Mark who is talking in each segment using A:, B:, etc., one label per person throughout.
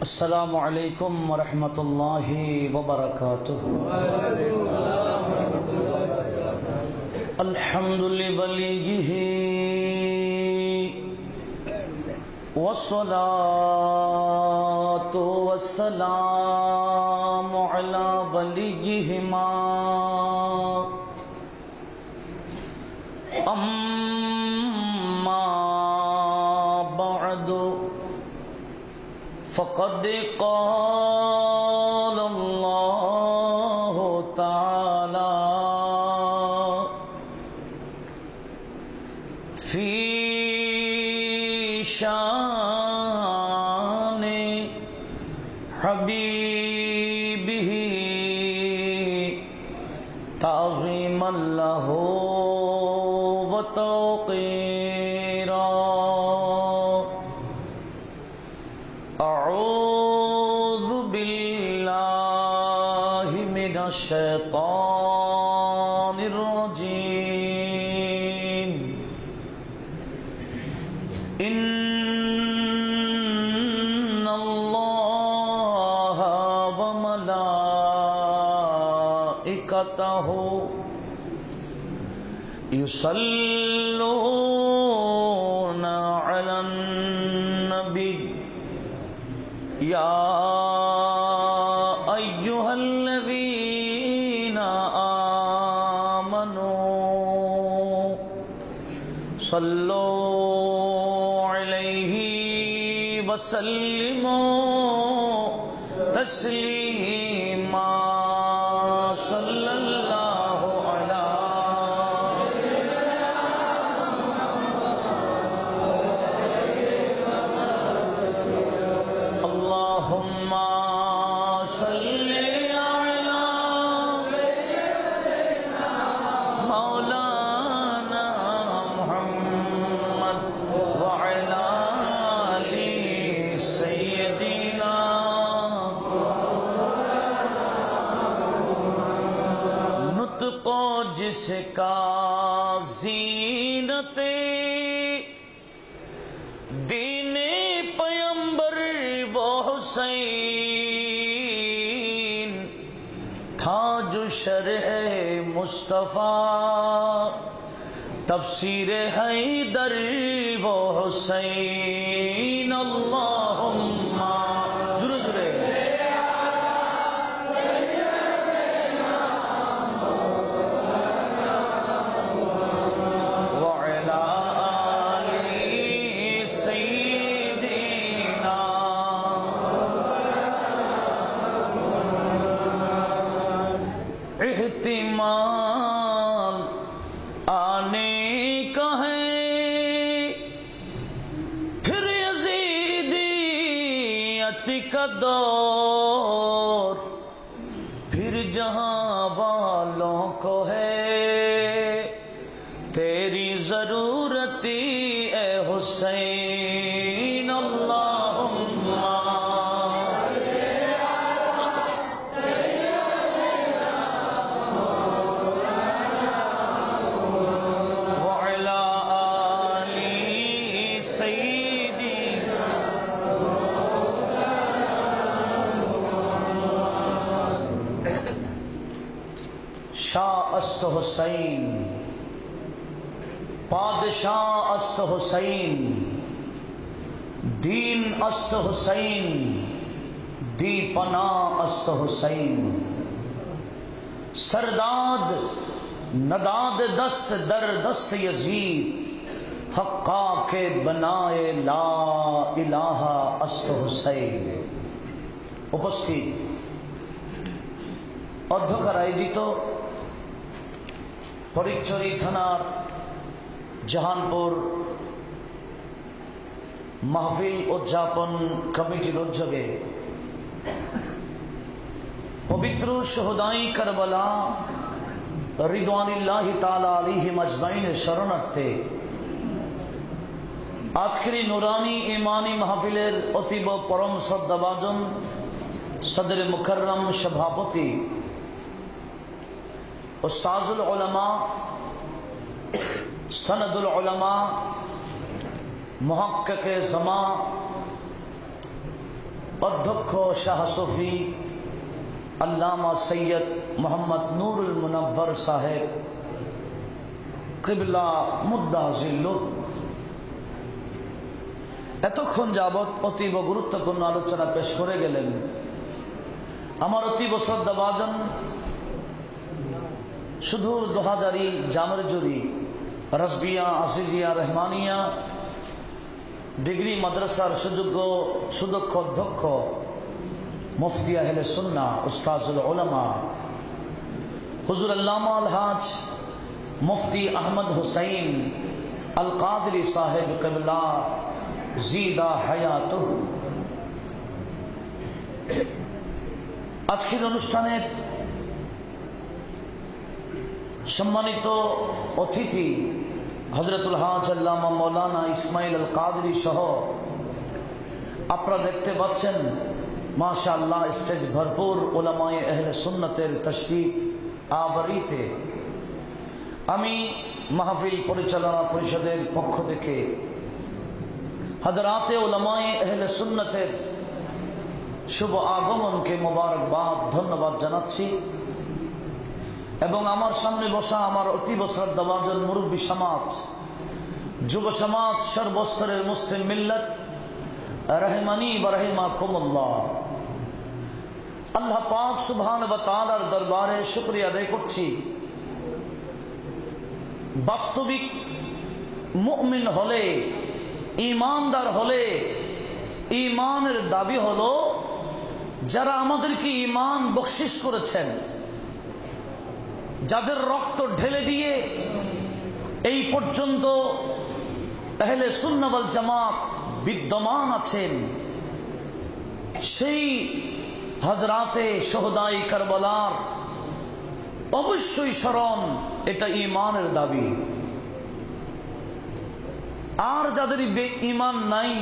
A: السلام علیکم ورحمۃ اللہ وبرکاتہ۔ الحمد لولیہ والصلاة والسلام علی ولیہما اما بعد فقد قال اللہ تعالی فی شان حبیبہ تعظیما لہ وتوقیرا۔ اعوذ باللہ من الشیطان الرجیم۔ ان اللہ وملائکتہ یصلون علی النبی یا ایھا الذین آمنوا صلوا علیہ وسلموا تسلیما۔ صلی اللہ علی اللہم صلی علی مولانا محمد وعلی آل سیدنا۔ نطق جس کا زینت دین پیمبر وہ حسین تھا جو شرح مصطفیٰ تفسیر حیدر وہ حسین۔ اللہم جرے جرے وعلی آل سیدنا۔ احتمال آنے کا ہے پھر یزیدیت کا دور، پھر جہاں والوں کو ہے تیری ضرورت اے حسین۔ اللہم وعلی آل سیدنا۔ شاہ است حسین، پادشاہ است حسین، دین است حسین، دی پناہ است حسین۔ سرداد نداد دست در دست یزید، حقا کے بنائے لا الہ است حسین۔ উপস্থিত অধ্যক্ষ আয়োজিত ফটিকছড়ি থানার জাহানপুর মাহফিল উদযাপন কমিটির উদ্যোগে পবিত্র শহদায়ে কারবালা রিদওয়ানুল্লাহ তাআলা আলাইহিম আজমাইনের শরণার্থে আজকের এই নুরানি ইমানি মাহফিলের অতীব পরম শ্রদ্ধাভাজন সদরে মুকররম সভাপতি উস্তাজুল উলামা সনদুল উলামা محقق زمان অধ্যক্ষ শাহ সফি আল্লামা সৈয়দ মোহাম্মদ নুরুল মুনব্বর সাহেব কিবলা মুদ্দাজিল্লুহ এতক্ষণ যাবৎ অতীব গুরুত্বপূর্ণ আলোচনা পেশ করে গেলেন। আমার অতীব শ্রদ্ধাভাজন শুধু দোহাজারি জামের জুরি রাসবিয়া আসিজিয়া রহমানিয়া ডিগ্রি মাদ্রাসার সুদক্ষ অধ্যক্ষ মুফতি আহলে সুন্নাহ উস্তাজুল উলামা হুজুর আল্লামা আলহাজ মুফতি আহমদ হুসাইন আল কাদরি সাহেব কিবলা জিদা হায়াতুহ। আজকের অনুষ্ঠানের সম্মানিত অতিথি হযরতুল হাজ আল্লামা মাওলানা ইসমাইল আল কাদরি সহ আপনারা দেখতে পাচ্ছেন মাশাআল্লাহ স্টেজ ভরপুর উলামায়ে আহলে সুন্নতের তশরিফ আবরিতে। আমি মাহফিল পরিচালনা পরিষদের পক্ষ থেকে হযরতে উলামায়ে আহলে সুন্নতের শুভ আগমনকে মোবারকবাদ ধন্যবাদ জানাচ্ছি এবং আমার সামনে বসা আমার অতীব শ্রদ্ধাভাজন মুরব্বী সমাজ, যুব সমাজ, সর্বস্তরের মুসলিম মিল্লাত রহমানি ওয়া রাহিমাকুমুল্লাহ, আল্লাহ পাক সুবহানাহু ওয়া তাআলার দরবারে শুকরিয়া আদায় করছি। বাস্তবিক মুমিন হলে, ঈমানদার হলে, ঈমানের দাবি হলো যারা আমাদেরকে ঈমান বখশিশ করেছেন, যাদের রক্ত ঢেলে দিয়ে এই পর্যন্ত আহলে সুন্নাহ ওয়াল জামাত বিদ্যমান আছেন, সেই হযরতে শুহাদায়ে কারবালার অবশ্যই স্মরণ, এটা ঈমানের দাবি। আর যাদের ঈমান নাই,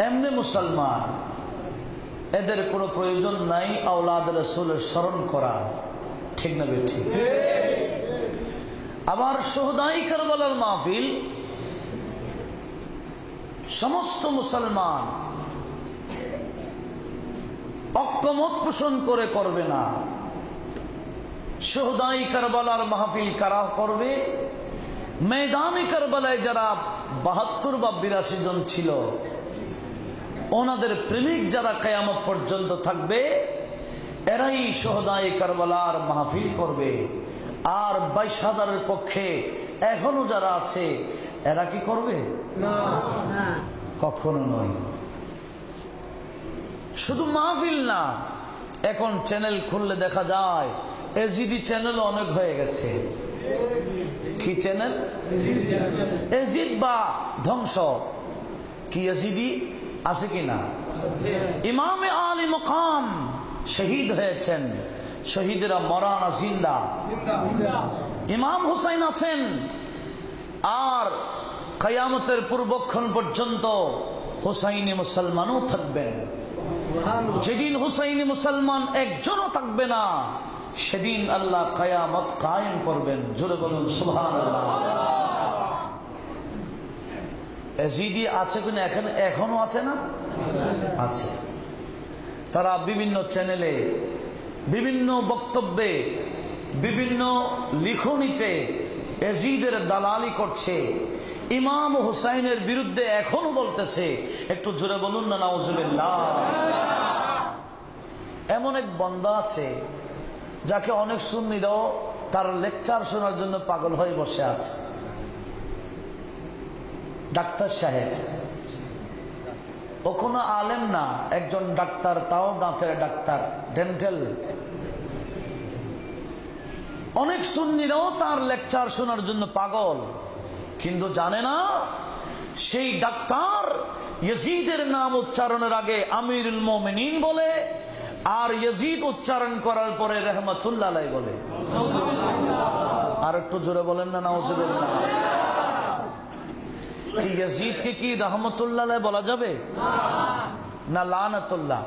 A: এমনি মুসলমান, এদের কোনো প্রয়োজন নাই আওলাদ রাসূলের স্মরণ করা, ঠিক না বেঠি? আবার শুহাদায়ে কারবালার মাহফিল সমস্ত মুসলমান ঐক্যমত পোষণ করে করবে না। শুহাদায়ে কারবালার মাহফিল কারা করবে? ময়দানে কারবালায় যারা ৭২ বা ৮২ জন ছিল, ওনাদের প্রেমিক যারা কিয়ামত পর্যন্ত থাকবে, এরাই শুহাদায়ে কারবালার মাহফিল করবে। আর ২২,০০০-এর পক্ষে এখনো যারা আছে, এরা কি করবে? না, কখনো নয়। শুধু মাহফিল না, এখন চ্যানেল খুললে দেখা যায় এজিদি চ্যানেল অনেক হয়ে গেছে। কি চ্যানেল? এজিদ বা ধ্বংস। কি এজিদি আছে কিনা? ইমামে আলী মুকাম শহীদ হয়েছেন, শহীদরা মরা না জিন্দা? ইমাম হুসাইন আছেন, আর কিয়ামতের পূর্বক্ষণ পর্যন্ত হুসাইনি মুসলমানও থাকবেন। যেদিন হুসাইনি মুসলমান একজনও থাকবে না, সেদিন আল্লাহ কিয়ামত কায়েম করবেন। জোরে বলুন সুবহানাল্লাহ। এজিদি আছে কিনা? এখনো আছে না? আছে। তারা বিভিন্ন চ্যানেলে, বিভিন্ন বক্তব্যে, বিভিন্ন লিখনিতে এজিদের দালালি করছে, ইমাম হুসাইনের বিরুদ্ধে এখনো বলতেছে। একটু জোরে বলুন না নাউজুবিল্লাহ। এমন এক বান্দা আছে যাকে অনেক সুন্নিরাও তার লেকচার শোনার জন্য পাগল হয়ে বসে আছে। ডাক্তার সাহেব, ও কোনো আলেম না, একজন ডাক্তার, তাও দাঁতের ডাক্তার, ডেন্টাল। অনেক সুন্নিরাও তার লেকচার শোনার জন্য পাগল, কিন্তু জানে না সেই ডাক্তার ইয়াজিদের নাম উচ্চারণের আগে আমিরুল মুমিনিন বলে, আর ইয়াজিদ উচ্চারণ করার পরে রহমাতুল্লাহ আলাইহি বলে। আর একটু জোরে বলেন না নাউজুবিল্লাহ। কি ইয়াজিদকে কি রহমাতুল্লাহ আলাইহি বলা যাবে না লানাতুল্লাহ?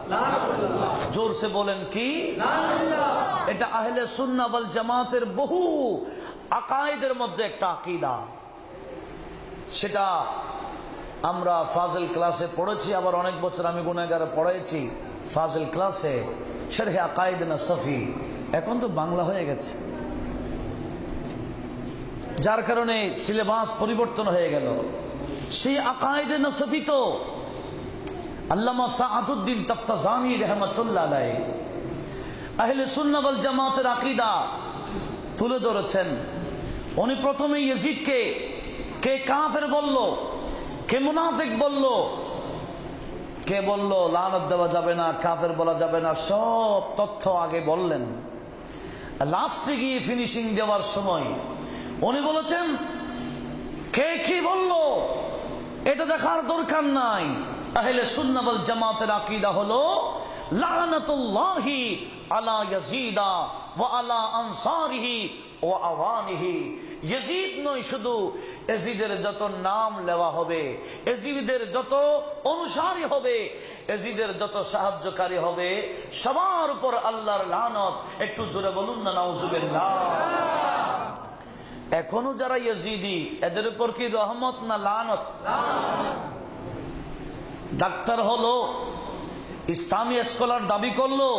A: জোর সে বলেন কি? এটা আহলে সুন্নাহ ওয়াল জামাতের বহু আকায়েদের মধ্যে একটা আকীদা। সেটা আমরা ফাজিল ক্লাসে পড়েছি, আবার অনেক বছর আমি গুনাহগার পড়াইছি ফাজিল ক্লাসে শরহে আকায়েদ নসফি। এখন তো বাংলা হয়ে গেছে, যার কারণে সিলেবাস পরিবর্তন হয়ে গেল। সেই আকায়েদ নসফি তো আল্লামা সাআদুদ্দিন তাফতাজানি রাহমাতুল্লাহ আলাইহি আহলে সুন্নাহ ওয়াল জামাতের আকীদা তুলে ধরেছেন। উনি প্রথমে ইয়াজিদকে কে কাফের বলল, কে মুনাফিক বলল, কে বলল লানত দেওয়া যাবে না, কাফের বলা যাবে না, সব তথ্য আগে বললেন। লাস্টে গিয়ে ফিনিশিং দেওয়ার সময় উনি বলেছেন কে কি বলল এটা দেখার দরকার নাই। আহলে সুন্নাহ ওয়াল জামাতের আকীদা হলো লানাতুল্লাহি আলা ইয়াজিদা ওয়া আলা আনসারিহি ওয়া আওয়ানিহি। ইয়াজিদ নয় শুধু, ইয়াজিদের যত নাম নেওয়া হবে, ইয়াজিদের যত অনুসারী হবে, ইয়াজিদের যত সাহায্যকারী হবে, সবার উপর আল্লাহর লানত। একটু জোরে বলুন না নাউজুবিল্লাহ। এখনো যারা ইয়াজিদি এদের উপর কি রহমত না লানত? ডাক্তার হলো, ইসলামী স্কলার দাবি করলো,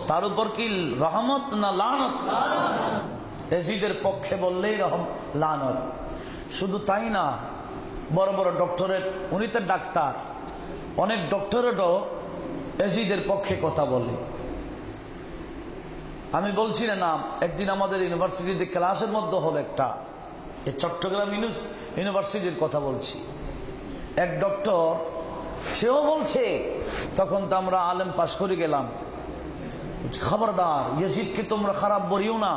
A: তার উপর কি রহমত না লানত? ইয়াজিদের পক্ষে বললেই লানত। শুধু তাই না, বড় বড় ডক্টরেট, উনি তো ডাক্তার, অনেক ডক্টরেটও ইয়াজিদের পক্ষে কথা বলে। আমি বলছি না নাম, একদিন আমাদের ইউনিভার্সিটিতে ক্লাসের মধ্যে হল একটা, এই চট্টগ্রাম ইউনিভার্সিটির কথা বলছি। এক ডক্টর, সেও বলছে, তখন তো আমরা আলেম পাশ করে গেলাম, খবরদার ইয়াজিদকে তোমরা খারাপ বলিও না,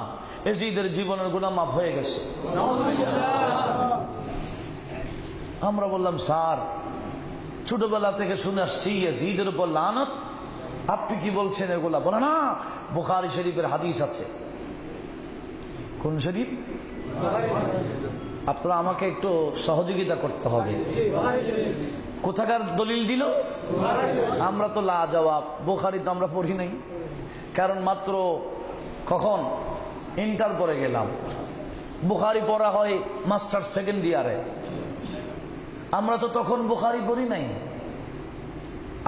A: ইয়াজিদের জীবনের গুনাহ মাফ হয়ে গেছে। আমরা বললাম স্যার ছোটবেলা থেকে শুনে আসছি ইয়াজিদের উপর লানত, আপনি কি বলছেন এগুলা? বলে না, বুখারী শরীফের হাদিস আছে। কোন শরীফ? আপনারা আমাকে একটু সহযোগিতা করতে হবে। কোথাকার দলিল দিল? আমরা তো লাজবাব, বুখারী তো আমরা পড়ি নাই, কারণ মাত্র কখন ইন্টার করে গেলাম, বুখারী পড়া হয় মাস্টার সেকেন্ড ইয়ারে, আমরা তো তখন বুখারী পড়ি নাই।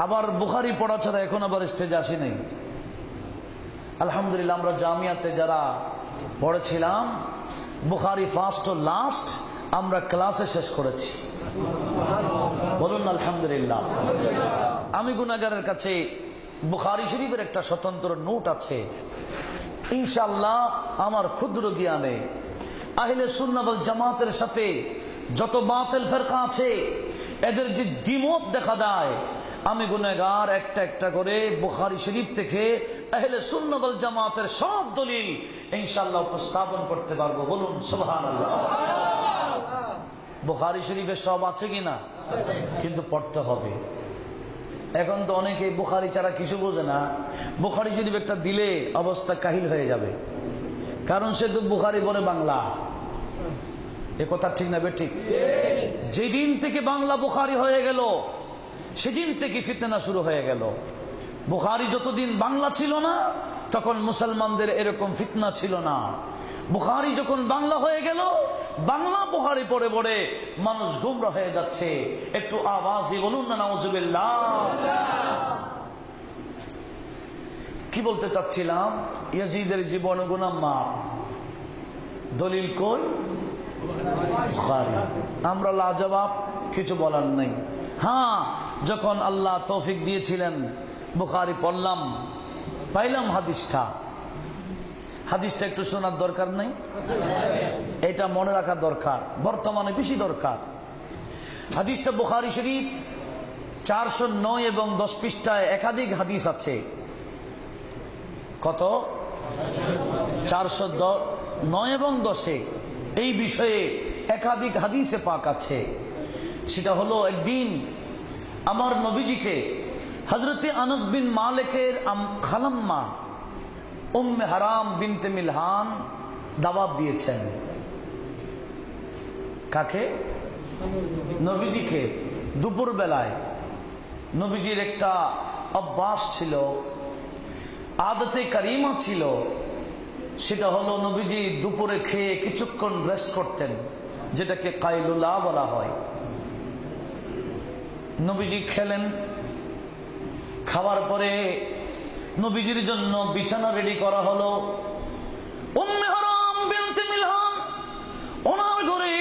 A: আবার বুখারী পড়া ছাড়া এখন আবার স্টেজে আসি নাই। আলহামদুলিল্লাহ আমরা জামিয়াতে যারা পড়েছিলাম বুখারী ফার্স্ট ও লাস্ট আমরা ক্লাসে শেষ করেছি। বলুন আলহামদুলিল্লাহ। আমি গুনাহগারের কাছে বুখারী শরীফের একটা স্বতন্ত্র নোট আছে, ইনশাআল্লাহ আমার ক্ষুদ্র জ্ঞানে আহলে সুন্নাহ ওয়াল জামাতের সাথে যত বাতিল ফিরকা আছে এদের যে দ্বিমত দেখা যায়, আমি গুনাহগার একটা একটা করে বুখারী শরীফ থেকে আহলে সুন্নাহ ওয়াল জামাতের সব দলিল ইনশাআল্লাহ উপস্থাপন করতে পারবো। বলুন সুবহানাল্লাহ। বুখারী শরীফে সব আছে কিনা? কিন্তু পড়তে হবে। এখন তো অনেকে বুখারী ছাড়া কিছু বোঝে না, বুখারী শরীফ একটা দিলে অবস্থা কাহিল হয়ে যাবে, কারণ সে তো বুখারী বলে বাংলা। এ কথা ঠিক না বেঠিক? যেদিন থেকে বাংলা বুখারী হয়ে গেল সেদিন থেকে ফিতনা শুরু হয়ে গেল। বুখারী যতদিন বাংলা ছিল না তখন মুসলমানদের এরকম ফিতনা ছিল না। বুখারী যখন বাংলা হয়ে গেল, বাংলা বুখারী পড়ে পড়ে মানুষ গুমরা হয়ে যাচ্ছে। একটু আওয়াজে বলুন না নাউজুবিল্লাহ। কি বলতে চাচ্ছিলাম? ইয়াজিদের জীবন গুনাহ মাফ, দলিল কই? বুখারী। আমরা লাজবাব, কিছু বলার নাই। হ্যাঁ, যখন আল্লাহ তৌফিক দিয়েছিলেন বুখারী পড়লাম, পাইলাম হাদিসটা একটু শোনার দরকার নেই? এটা মনে রাখা দরকার, বর্তমানে বেশি দরকার। হাদিসটা বুখারী শরীফ 409 এবং 10 পৃষ্ঠায় একাধিক হাদিস আছে। কত? 409 এবং 10-এ এই বিষয়ে একাধিক হাদিসে পাক আছে। সেটা হলো, একদিন আমার নবীজিকে হযরতে আনাস বিন মালিকের খালাম্মা উম্মে হারাম বিনতে মিলহান দাওয়াত দিয়েছেন। কাকে? নবীজিকে। দুপুর বেলায় নবীজির একটা অভ্যাস ছিল, আদতে কারিমা ছিল, সেটা হলো নবীজি দুপুরে খেয়ে কিছুক্ষণ রেস্ট করতেন, যেটাকে কাইলুলা বলা হয়। নবীজি খেলেন। খাওয়ার পরে নবীজির জন্য বিছানা রেডি করা হলো। উম্মে হারাম বিনতে মিলহান ওনার ঘরে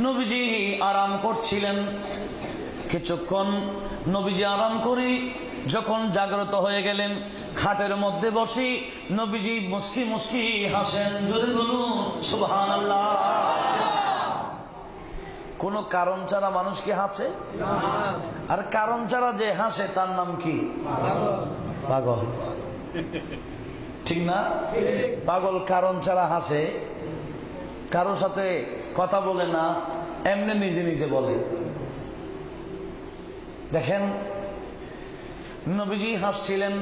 A: নবীজি আরাম করছিলেন। কিছুক্ষণ নবীজি আরাম করে যখন জাগ্রত হয়ে গেলেন, খাটের মধ্যে বসে নবীজি মুস্কি মুস্কি হাসেন। জোরে বলুন সুবহানাল্লাহ। কোন কারণ ছাড়া মানুষ কি হাসে? আর কারণ ছাড়া যে হাসে তার নাম কি? পাগল। ঠিক না? পাগল কারণ ছাড়া হাসে, কারোর সাথে কথা বলে না, এমনি নিজে নিজে বলে। দেখেন নবীজি হাসছিলেন,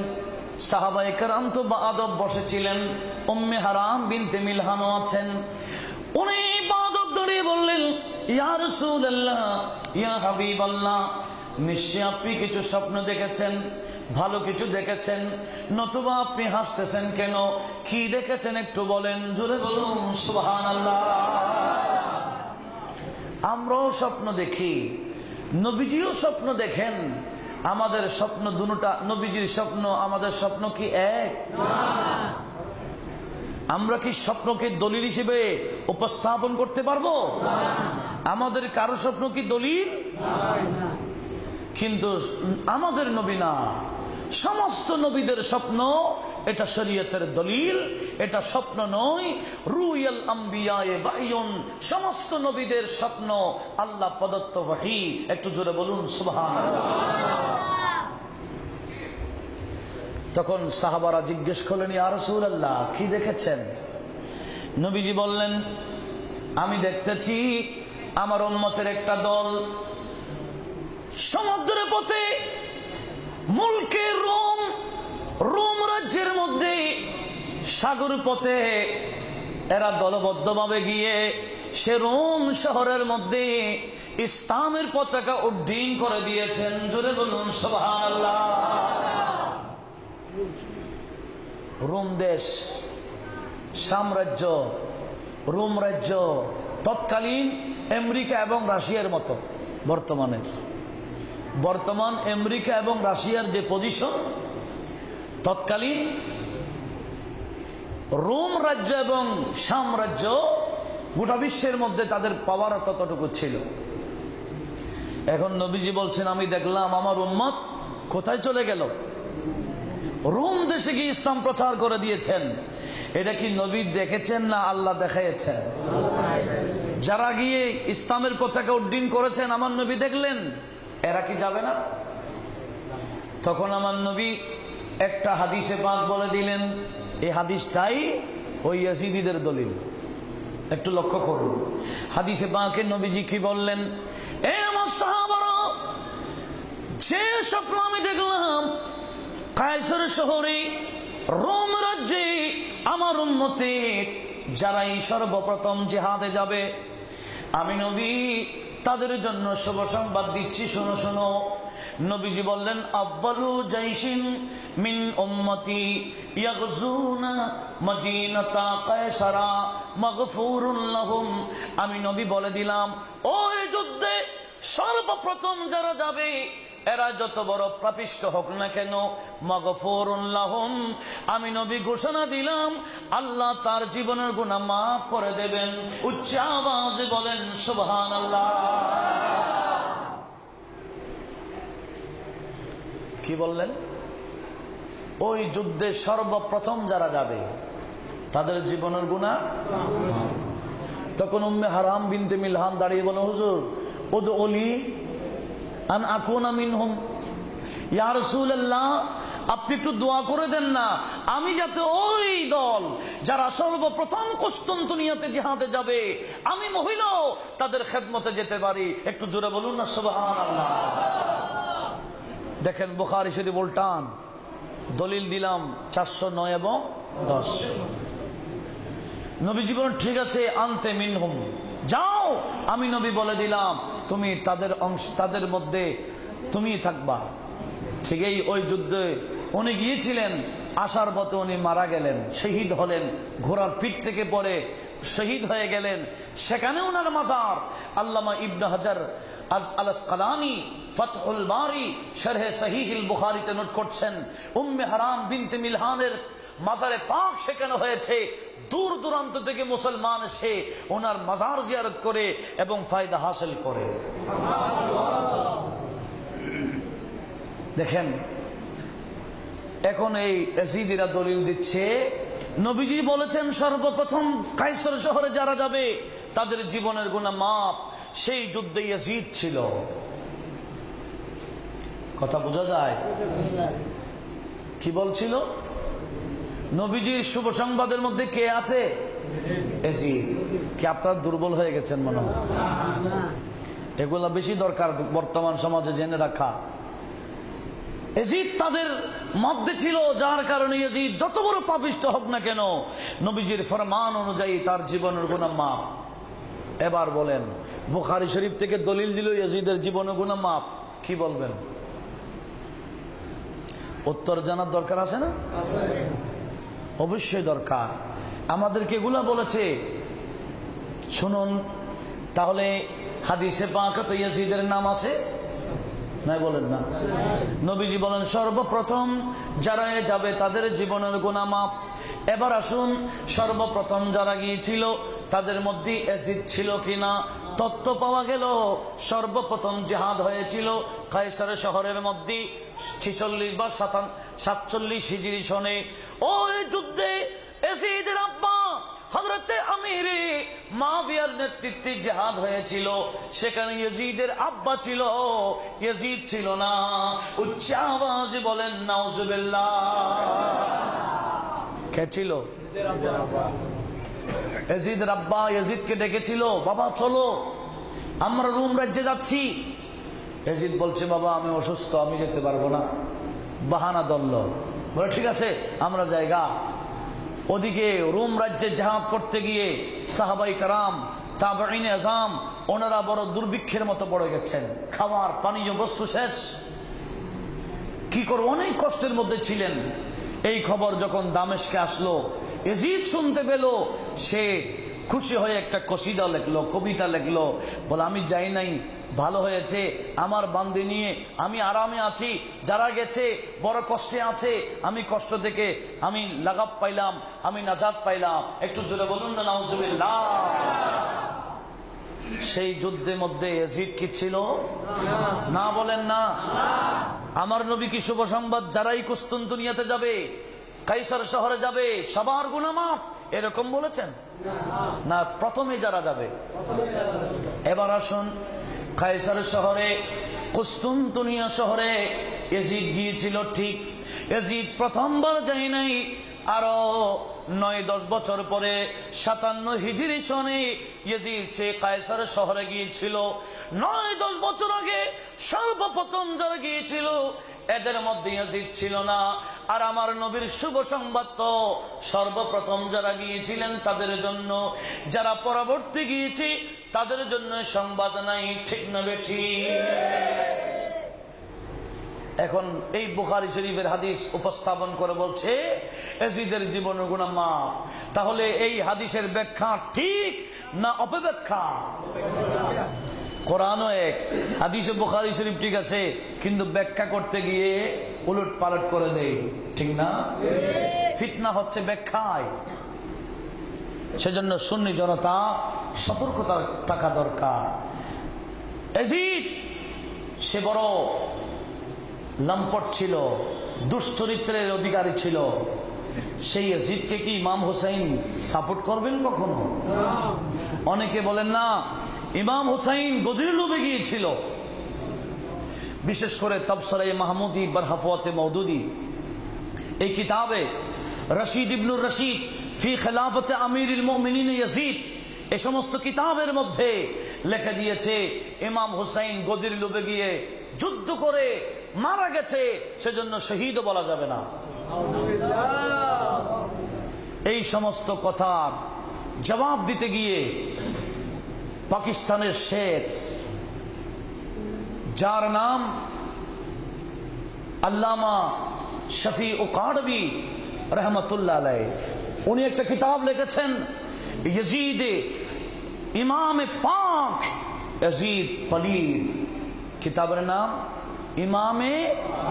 A: সাহাবায়ে কেরাম তো বাআদব বসেছিলেন, উম্মে হারাম বিনতে মিলহানও আছেন। উনি বাআদব দাঁড়িয়ে বললেন, ইয়া রাসূলুল্লাহ, ইয়া হাবিবাল্লাহ, নিশ্চয় আপনি কিছু স্বপ্ন দেখেছেন, ভালো কিছু দেখেছেন, নতুবা আপনি হাসতেছেন কেন? কি দেখেছেন একটু বলেন। জোরে বলুন সুবহানাল্লাহ। আমরাও স্বপ্ন দেখি, নবীজিও স্বপ্ন দেখেন। আমাদের স্বপ্ন দুটোটা, নবীজির স্বপ্ন আমাদের স্বপ্ন কি এক? আমরা কি স্বপ্নকে দলিল হিসেবে উপস্থাপন করতে পারবো? আমাদের কারো স্বপ্ন কি দলিল? কিন্তু আমাদের নবী না, সমস্ত নবীদের স্বপ্ন এটা শরীয়তের দলিল, এটা স্বপ্ন নয়। রুয়াল আম্বিয়ায়ে বাহয়ুন, সমস্ত নবীদের স্বপ্ন আল্লাহ প্রদত্ত ওহী। একটু জোরে বলুন সুবহানাল্লাহ। তখন সাহাবারা জিজ্ঞেস করলেন, ইয়া রাসূলুল্লাহ, কি দেখেছেন? নবীজি বললেন, আমি দেখতেছি আমার উম্মতের একটা দল সমুদ্রের পথে মুলকে রোম রাজ্যের মধ্যে সাগর পথে এরা দলবদ্ধভাবে গিয়ে সে রোম শহরের মধ্যে ইসলামের পতাকা উড্ডীন করে দিয়েছেন। জোরে বলুন সুবহানাল্লাহ। রোম দেশ, সাম্রাজ্য, রোম রাজ্য তৎকালীন আমেরিকা এবং রাশিয়ার মতো। বর্তমান আমেরিকা এবং রাশিয়ার যে পজিশন, তৎকালীন রোম রাজ্য এবং সাম্রাজ্য গোটা বিশ্বের মধ্যে তাদের পাওয়ার ততটুকু ছিল। এখন নবীজি বলছেন, আমি দেখলাম আমার উম্মত কোথায় চলে গেল? রোম দেশে গিয়ে ইসলাম প্রচার করে দিয়েছেন। এটা কি নবী দেখেছেন না আল্লাহ দেখাইছেন? যারা গিয়ে ইসলামের পতাকা উড্ডীন করেছেন আমার নবী দেখলেন, এরা কি যাবে না? তখন আমার নবী একটা হাদিসে পাক বলে দিলেন, এই হাদিসটাই ওই ইয়াজিদিদের দলিল। একটু লক্ষ্য করুন হাদিসে পাকে নবীজি কি বললেন, এ আমার সাহাবারা, যে স্বপ্ন আমি দেখলাম কায়সার শহরে রোম রাজ্যে আমার উম্মতে যারাই সর্বপ্রথম জিহাদে যাবে, আমি নবী তাদের জন্য শুভ সংবাদ দিচ্ছি, শোনো শোনো। নবীজি বললেন, আউয়ালু জাইশিন মিন উম্মতি ইয়াগজুনা মদিনাতা কায়সারা মাগফুরুন লাহুম। আমি নবী বলে দিলাম, ওই যুদ্ধে সর্বপ্রথম যারা যাবে এরা যত বড় পাপিষ্ঠ হোক না কেন, মাগফুরুন লাহুম, আমি নবী ঘোষণা দিলাম আল্লাহ তার জীবনের গুনাহ মাফ করে দেবেন। উচ্চ আওয়াজে বলেন সুবহানাল্লাহ। কি বললেন? ওই যুদ্ধে সর্বপ্রথম যারা যাবে তাদের জীবনের গুনাহ। তখন উম্মে হারাম বিনতে মিলহান দাঁড়িয়ে বলে, হুজুর উদউলি আন আকুনা মিনহুম। ইয়া রাসূলুল্লাহ, আপনি একটু দোয়া করে দেন না, আমি যাতে ওই দল যারা সর্বপ্রথম কুস্তুনতুনিয়াতে জিহাদে যাবে, আমি মহিলাও তাদের খেদমতে যেতে পারি। একটু জোরে বলুন না সুবহানাল্লাহ। দেখেন বুখারী শরীফ উল্টান দলিল দিলাম 409 এবং 10। নবীজি বলেন, ঠিক আছে, আনতে মিনহুম, যাও, আমি নবী বলে দিলাম তুমি তাদের অংশ, তাদের মধ্যে তুমি থাকবা। ঠিকই ওই যুদ্ধে উনি গিয়েছিলেন আসার পথে উনি মারা গেলেন, শহীদ হলেন, ঘোড়ার পিঠ থেকে পড়ে শহীদ হয়ে গেলেন। সেখানে ওনার মাজার আল্লামা ইবনে হাজার আল আসকালানী ফাতহুল বারি শরহে সহিহুল বুখারীতে নোট করছেন, উম্মে হারাম বিনতে মিলহানের মাজারে পাক সেখানে হয়েছে। দূর দূরান্ত থেকে মুসলমান এসে ওনার মাজার জিয়ারত করে এবং ফায়দা হাসিল করে। দেখেন, এখন এই ইয়াজিদিরা দলিল দিচ্ছে, নবীজি বলেছেন সর্বপ্রথম কায়সার শহরে যারা যাবে তাদের জীবনের গুনাহ মাফ। সেই যুদ্ধে ইয়াজিদ ছিল। কথা বোঝা যায়? কি বলছিল? নবীজির শুভ সংবাদের মধ্যে কে আছে? ইয়াজিদ। কি আপনারা দুর্বল হয়ে গেছেন মনে হয়? এগুলা বেশি দরকার বর্তমান সমাজে জেনে রাখা। ইয়াজিদ তাদের মধ্যে ছিল, যার কারণে ইয়াজিদ যত বড় পাপিষ্ঠ হোক না কেন নবীজির ফরমান অনুযায়ী তার জীবনের গুনাহ মাফ। এবার বলেন, বুখারী শরীফ থেকে দলিল দিল ইয়াজিদের জীবনের গুনাহ মাফ, কি বলবেন? উত্তর জানার দরকার আছে না? অবশ্যই দরকার। আমাদেরকে এগুলা বলেছে, শুনুন। তাহলে হাদিসে পাকে তো ইয়াজিদের নাম আছে, নাই বলেন না? নবীজি বলেন সর্বপ্রথম যারা যাবে তাদের জীবনের গুনাহ মাফ। এবার আসুন, সর্বপ্রথম যারা গিয়েছিল তাদের মধ্যে ইয়াজিদ ছিল কিনা? তথ্য পাওয়া গেল সর্বপ্রথম জিহাদ হয়েছিল কায়সার শহরের মধ্যে 46 বা 47 হিজরি সনে। ওই যুদ্ধে ইয়াজিদের আব্বা হযরতে আমিরে মুআবিয়ার নেতৃত্বে জিহাদ হয়েছিল। সেখানে ইয়াজিদের আব্বা ছিল, ইয়াজিদ ছিল না। উচ্চ আওয়াজে বলেন নাউজুবিল্লাহ। কে ছিল? ইয়াজিদের আব্বা ইয়াজিদকে ডেকেছিল, বাবা চলো আমরা রোম রাজ্যে যাচ্ছি। ইয়াজিদ বলছে, বাবা আমি অসুস্থ, আমি যেতে পারবো না। বাহানা দল্ল, বলে ঠিক আছে আমরা জায়গা। ওদিকে রোম রাজ্যে জিহাদ করতে গিয়ে সাহাবাই কারাম তাবেঈন আযম ওনারা বড় দুর্ভিক্ষের মতো পড়ে গেছেন, খাবার পানীয় বস্তু শেষ, কি করব, অনেক কষ্টের মধ্যে ছিলেন। এই খবর যখন দামেস্কে আসলো, ইয়াজিদ শুনতে পেল, সে খুশি হয়ে একটা কসিদা লিখলো, কবিতা লিখলো, বলে আমি যাই নাই, ভালো হয়েছে, আমার বান্দি নিয়ে আমি আরামে আছি, যারা গেছে বড় কষ্টে আছে, আমি কষ্ট থেকে আমি লাগাব পাইলাম, আমি নাজাত পাইলাম। একটু জোরে বলুন না নাউজুবিল্লাহ। সেই যুদ্ধের মধ্যে ইয়াজিদ কি ছিল? না বলেন না। আমার নবী কি শুভ সংবাদ যারাই কুস্তুনতুনিয়াতে যাবে, কায়সার শহরে যাবে, সবার গুনাহ মাফ এরকম বলেছেন? না, প্রথমে যারা যাবে। এবার আসুন, কায়সার শহরে, কুস্তুনতুনিয়া শহরে ইয়াজিদ গিয়েছিল ঠিক। ইয়াজিদ প্রথমবার যায় নাই, আরো 9-10 বছর পরে 57 হিজরি সনে ইয়াজিদ সে কায়সার শহরে গিয়েছিল। 9-10 বছর আগে সর্বপ্রথম যারা গিয়েছিল এদের মধ্যে ইয়াজিদ ছিল না। আর আমার নবীর শুভ সংবাদ তো সর্বপ্রথম যারা গিয়েছিলেন তাদের জন্য, যারা পরবর্তী গিয়েছে তাদের জন্য সংবাদ নাই, ঠিক না বেঠিক? এখন এই বুখারী শরীফের হাদিস উপস্থাপন করে বলছে ইয়াজিদের জীবনের গুনাহ মাফ। তাহলে এই হাদিসের ব্যাখ্যা ঠিক না অপব্যাখ্যা? কোরআনও এক, হাদিসে বুখারী শরীফ ঠিক আছে, কিন্তু ব্যাখ্যা করতে গিয়ে উলট পালট করে দেয়, ঠিক না? ফিতনা হচ্ছে ব্যাখ্যায়। সেজন্য সুন্নি জনতা সতর্কতা থাকা দরকার। ইয়াজিদ সে বড় লম্পট ছিল, দুশ্চরিত্রের অধিকারী ছিল। সেই ইয়াজিদকে কি ইমাম হুসাইন সাপোর্ট করবেন কখনো? অনেকে বলেন না, ইমাম হুসাইন গদির লোভে গিয়েছিল। বিশেষ করে তাবসরে মাহমুদি বরহাফতে মওদুদি এই কিতাবে রশিদ ইবনুর রশিদ ফি খিলাফতে আমিরুল মুমিনিন ইয়াজিদ, এই সমস্ত কিতাবের মধ্যে লেখা দিয়েছে ইমাম হুসাইন গদির লোভে গিয়ে যুদ্ধ করে মারা গেছে, সেজন্য শহীদ বলা যাবে না। এই সমস্ত কথার জবাব দিতে গিয়ে পাকিস্তানের শেখ, যার নাম আল্লামা শফিউ কারবি রহমতুল্লাহ আলাইহি, উনি একটা কিতাব লিখেছেন ইয়াজিদ ইমামে পাক ইয়াজিদ পলিদ। কিতাবের নাম ইমামে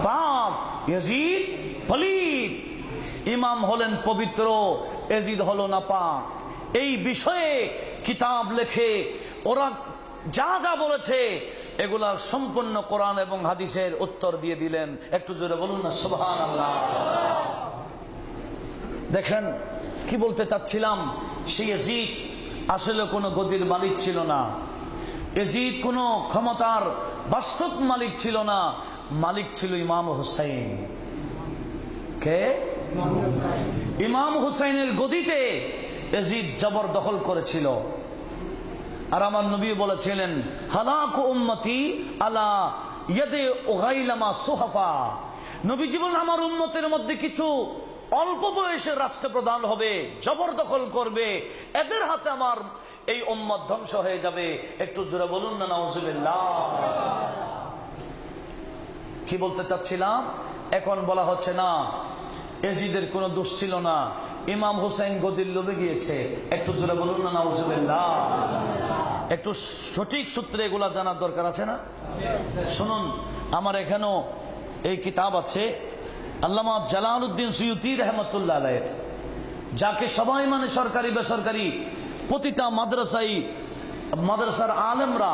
A: পাক ইয়াজিদ পলিদ। ইমাম হলেন পবিত্র, ইয়াজিদ হলো নাপাক। এই বিষয়ে কিতাব লেখে ওরা যা যা বলেছে এগুলার সম্পূর্ণ কোরআন এবং হাদিসের উত্তর দিয়ে দিলেন। একটু জোরে বলুন না সুবহানাল্লাহ। দেখেন কি বলতে চাচ্ছিলাম, সেই ইয়াজিদ আসলে কোনো গদির মালিক ছিল না। ইয়াজিদ কোনো ক্ষমতার বাস্তব মালিক ছিল না। মালিক ছিল ইমাম হুসাইন। কে? ইমাম হুসাইনের গদিতে ইয়াজিদ জবরদখল করেছিল। আর আমার নবী বলেছিলেন হালাকু উম্মতি আলা ইয়াদে উগাইলামা সুহাফা। নবীজি বলেন আমার উম্মতের মধ্যে কিছু অল্প বয়সের রাষ্ট্রপ্রধান হবে, জবরদখল করবে, এদের হাতে আমার এই উম্মত ধ্বংস হয়ে যাবে। একটু জোরে বলুন না নাউজুবিল্লাহ। কি বলতে চাচ্ছিলাম, এখন বলা হচ্ছে না ইয়াজিদের কোনো দোষ ছিল না, ইমাম হুসাইন গদির লোভে গিয়েছে। একটু জোরে বলুন না নাউজুবিল্লাহ। একটু সঠিক সূত্রে এগুলা জানার দরকার আছে না? শুনুন, আমার এখানেও এই কিতাব আছে আল্লামা জালালউদ্দিন সুয়ুতী রহমতুল্লাহ আলাইহি, যাকে সবাই মানে সরকারি বেসরকারি প্রতিটা মাদ্রাসার আলেমরা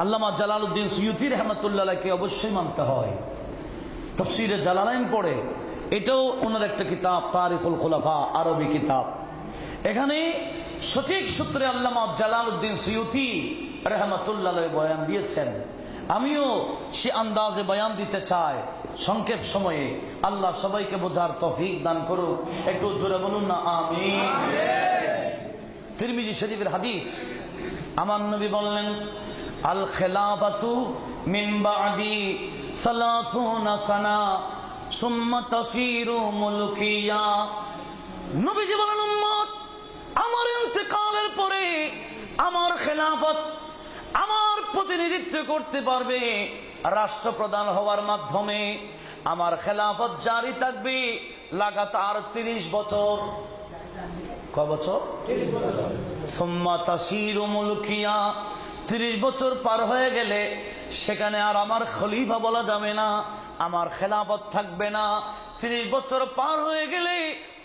A: আল্লামা জালালউদ্দিন সুয়ুতী রহমতুল্লাহ আলাইহিকে অবশ্যই মানতে হয়। তাফসীরে জালালাইন পড়ে, এটাও ওনার একটা কিতাব তারিখুল খুলাফা, আরবি কিতাব। এখানে সঠিক সূত্রে আল্লামা জালালউদ্দিন সুয়ুতী রহমতুল্লাহ আলাইহি বয়ান দিয়েছেন। আমিও সে আন্দাজে বয়ান দিতে চাই সংক্ষেপ সময়ে। আল্লাহ সবাইকে বোঝার তৌফিক দান করুক। একটু জোরে বলুন না আমিন। তিরমিজি শরীফের হাদিস, আমার নবী বললেন আল খিলাফাতু মিন বাদি 30 সানা সুম্মা তাসিরু মুলকিয়া। নবীজি বলেন উম্মত, আমার ইন্তেকালের পরে আমার খেলাফত, আমার প্রতিনিধিত্ব করতে পারবে রাষ্ট্রপ্রধান হওয়ার মাধ্যমে। আমার খেলাফত জারি থাকবে লাগাতার 30 বছর। কয় বছর? 30 বছর। সুম্মা তাসিরু মুলকিয়া, 30 বছর পার হয়ে গেলে সেখানে আর আমার খলিফা বলা যাবে না, আমার খেলাফত থাকবে না। 30 বছর পার হয়ে গেলে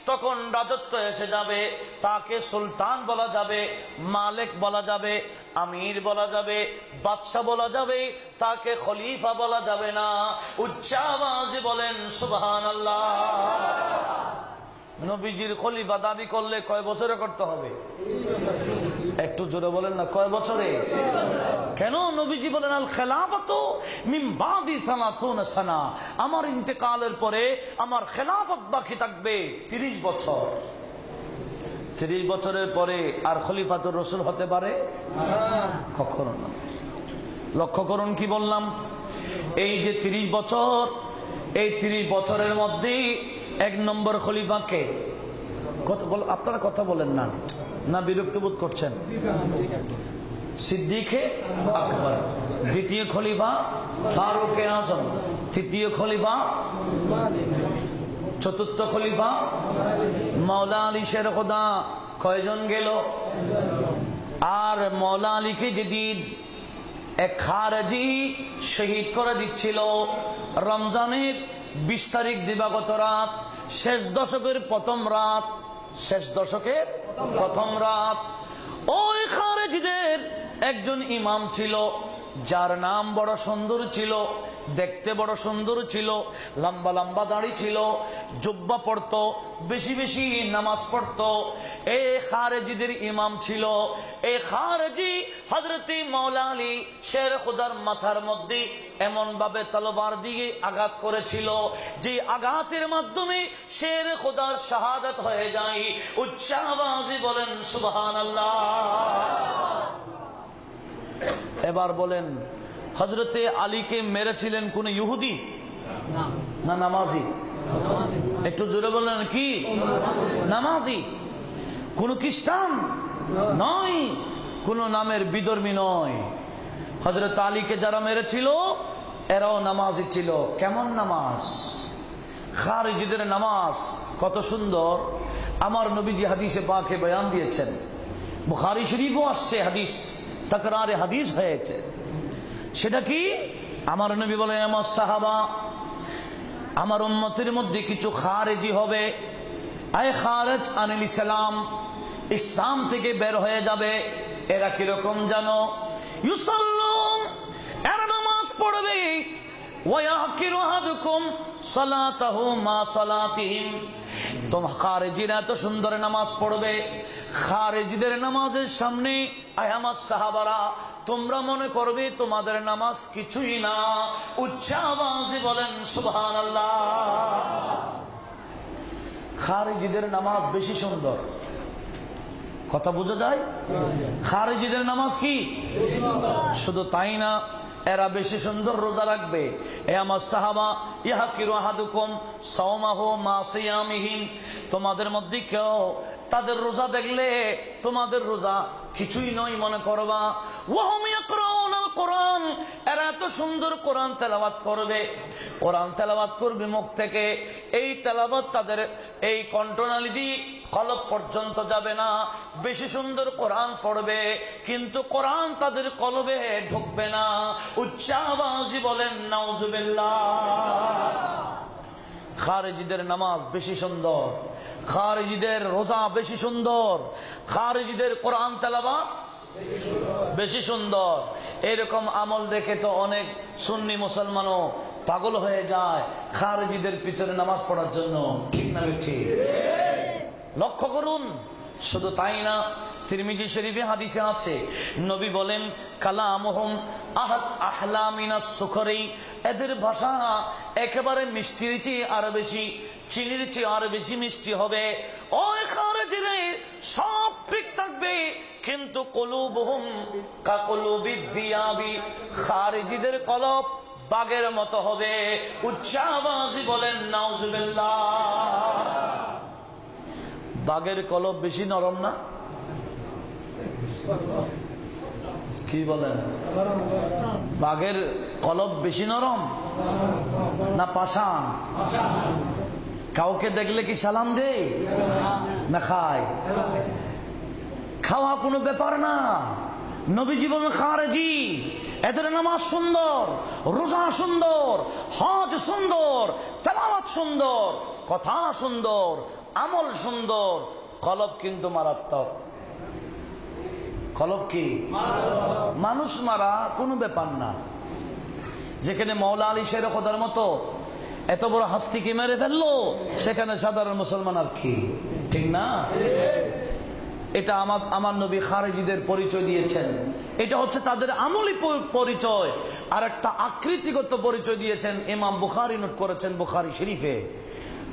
A: তখন রাজত্ব এসে যাবে, তাকে সুলতান বলা যাবে, মালিক বলা যাবে, আমির বলা যাবে, বাদশাহ বলা যাবে, তাকে খলিফা বলা যাবে না। উচ্চ আওয়াজে বলেন সুবহানাল্লাহ। নবীজির খলিফা দাবি করলে কয় বছরে করতে হবে? একটু জোরে বলেন না, কয় বছরে? কেন? নবীজি বলেন আল খেলাফাতু মিন বাদি 30 সানা, আমার ইন্তেকালের পরে আমার খেলাফত বাকি থাকবে 30 বছর। 30 বছরের পরে আর খলিফাতুর রাসূল হতে পারে কখনো না। লক্ষ্য করুন কি বললাম, এই যে 30 বছর, এই 30 বছরের মধ্যে 1 নম্বর খলিফাকে আপনারা কথা বলেন না, না বিরক্ত বোধ করছেন? সিদ্দিকে আকবর, দ্বিতীয় খলিফা ফারুকে আজম, তৃতীয় খলিফা, চতুর্থ খলিফা মাওলা আলী শের খোদা। কয়জন গেল? আর মাওলা আলীকে যেদিন এক খারেজি শহীদ করে দিচ্ছিল রমজানের 20 তারিখ দিবাগত রাত, শেষ দশকের প্রথম রাত, শেষ দশকের প্রথম রাত, ওই খারেজিদের একজন ইমাম ছিল যার নাম বড় সুন্দর ছিল, দেখতে বড় সুন্দর ছিল, লম্বা লম্বা দাড়ি ছিল, জুব্বা পড়তো, বেশি বেশি নামাজ পড়তো। এই খারেজিদের ইমাম ছিল। এই খারেজি হযরতে মাওলা আলী শের খুদার মাথার মধ্যে এমন ভাবে তলোয়ার দিয়ে আঘাত করেছিল যে আঘাতের মাধ্যমে শের খুদার শাহাদাত হয়ে যায়। উচ্চ আওয়াজে বলেন সুবহানাল্লাহ। এবার বলেন, হযরতে আলীকে মেরেছিলেন কোন ইহুদি না নামাজি? একটু জোরে বলেন, কি নামাজি? কোন খ্রিস্টান নয়, কোন নামের বিধর্মী নয়। হযরত আলীকে যারা মেরেছিল এরাও নামাজি ছিল। কেমন নামাজ? খারিজিদের নামাজ কত সুন্দর আমার নবীজি হাদিসে পাকে বয়ান দিয়েছেন। বুখারী শরীফও আসছে হাদিস, তাকরারে হাদিস হয়েছে। সেটা কি? আমার নবী বলেন, আমার সাহাবা, আমার উম্মতের মধ্যে কিছু খারেজি হবে, আয় খারেজ আনিল ইসলাম, ইসলাম থেকে বের হয়ে যাবে। এরা কিরকম জানো? ইউসাল্লুন, এরা নামাজ পড়বে, ওয়ায়াকিরু আহাদুকুম সালাতাহু মা সালাতিহিম। তোমরা খারেজিরা এত সুন্দর নামাজ পড়বে, খারেজিদের নামাজের সামনে আয় আমার সাহাবারা তোমরা মনে করবে তোমাদের নামাজ কিছুই না। উচ্চ আওয়াজে বলেন সুবহানাল্লাহ। খারেজিদের নামাজ বেশি সুন্দর, কথা বোঝা যায়? খারেজিদের নামাজ কি? শুধু তাই না, এরা বেশি সুন্দর রোজা রাখবে। এ আমার সাহাবা, ইয়াহকিরু আহাদুকুম সাওমাহু মা সিয়ামিহিম, তোমাদের মধ্যে কেউ তাদের রোজা দেখলে তোমাদের রোজা কিছুই নয় মনে করবা। ওয়াহুম ইয়াকরাউনাল কোরআন, এরা এত সুন্দর কোরআন তেলাওয়াত করবে, কোরআন তেলাওয়াত করবে মুখ থেকে, এই তেলাওয়াত তাদের এই কণ্ঠনালী দিয়ে কলব পর্যন্ত যাবে না। বেশি সুন্দর কোরআন পড়বে কিন্তু কোরআন তাদের কলবে ঢুকবে না। উচ্চ আওয়াজে বলেন নাউজুবিল্লাহ। খারেজিদের নামাজ বেশি সুন্দর, খারেজিদের রোজা বেশি সুন্দর, খারেজিদের কোরআন তেলাওয়াত বেশি সুন্দর। এরকম আমল দেখে তো অনেক সুন্নি মুসলমানও পাগল হয়ে যায় খারেজিদের পিছনে নামাজ পড়ার জন্য, ঠিক না ঠিক? লক্ষ্য করুন। শুধু তাই না, তিরমিজি শরীফে হাদিসে আছে, নবী বলেন কালামুহুম আহলা মিনাস সুখরি, এদের ভাষা একেবারে মিষ্টির চেয়ে আর বেশি, চিনির চেয়ে আর বেশি মিষ্টি হবে। ওই খারেজিদের সব ঠিক থাকবে কিন্তু কুলুবুহুম কাকুলুবিদ দিয়াবি, খারেজিদের কলব বাগের মতো হবে। উচ্চ আওয়াজে বলেন নাউজুবিল্লাহ। বাঘের কলব বেশি নরম না? কি বলেন? বাঘের কলব বেশি নরম না পাষাণ? কাউকে দেখলে কি সালাম দেয় না খায়? খাওয়া কোনো ব্যাপার না। নবীজি বলেন খারেজি এদের নামাজ সুন্দর, রোজা সুন্দর, হজ সুন্দর, তেলাওয়াত সুন্দর, কথা সুন্দর, আমল সুন্দর, কলব কিন্তু মারাত্মক। কলব কি? মানুষ মারা কোনো ব্যাপার না। যেখানে মৌলা আলী শের খোদার মতো এত বড় হাস্তিকে মেরে ফেললো, সেখানে সাধারণ মুসলমান আর কি, ঠিক না? এটা আমার নবী খারেজিদের পরিচয় দিয়েছেন। এটা হচ্ছে তাদের আমলি পরিচয়। আর একটা আকৃতিগত পরিচয় দিয়েছেন ইমাম বুখারী, নোট করেছেন বুখারী শরীফে।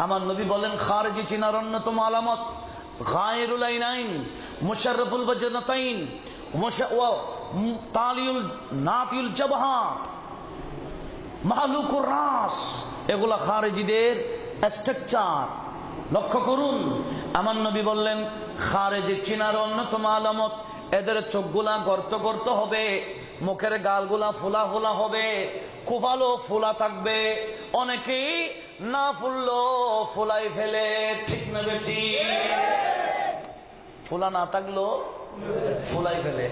A: আমার নবী বলেন খারেজি চিনার অন্যতম আলামত গায়রুল আইনাইন, মুশাররফুল ওয়াজনাতাইন, তালিউল নাতিউল জাবহা, মাহলুকুর রাস, এগুলা খারেজিদের স্ট্রাকচার। লক্ষ্য করুন, আমার নবী বললেন খারেজি চিনার অন্যতম আলামত এদের চোখগুলা গর্ত গর্ত হবে, মুখের গালগুলা ফোলা ফোলা হবে, কুফালো ফোলা থাকবে, অনেকেই না ফুললো ফোলাই ফেলে, ঠিক না বেঠি? ফোলা না থাকলো ফোলাই ফেলে।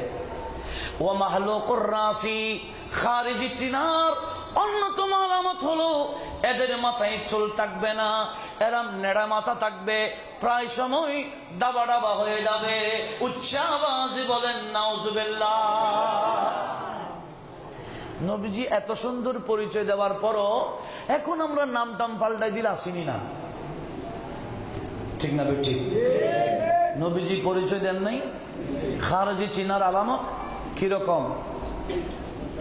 A: ও মাহলুকুর রাসি, খারেজি চিনার অন্যতম আলামত হলো এদের মাথায় চুল থাকবে না, এরা নেড়া মাথা থাকবে, প্রায় সময় ডাবা ডাবা হয়ে যাবে। উচ্চ আওয়াজে বলেন নাউজুবিল্লাহ। নবীজি এত সুন্দর পরিচয় দেওয়ার পরও এখন আমরা নাম টাম পাল্টাই দিলে আসিনি না, ঠিক না বেটি? নবীজি পরিচয় দেন নাই। খারেজি চিনার আলামত কিরকম?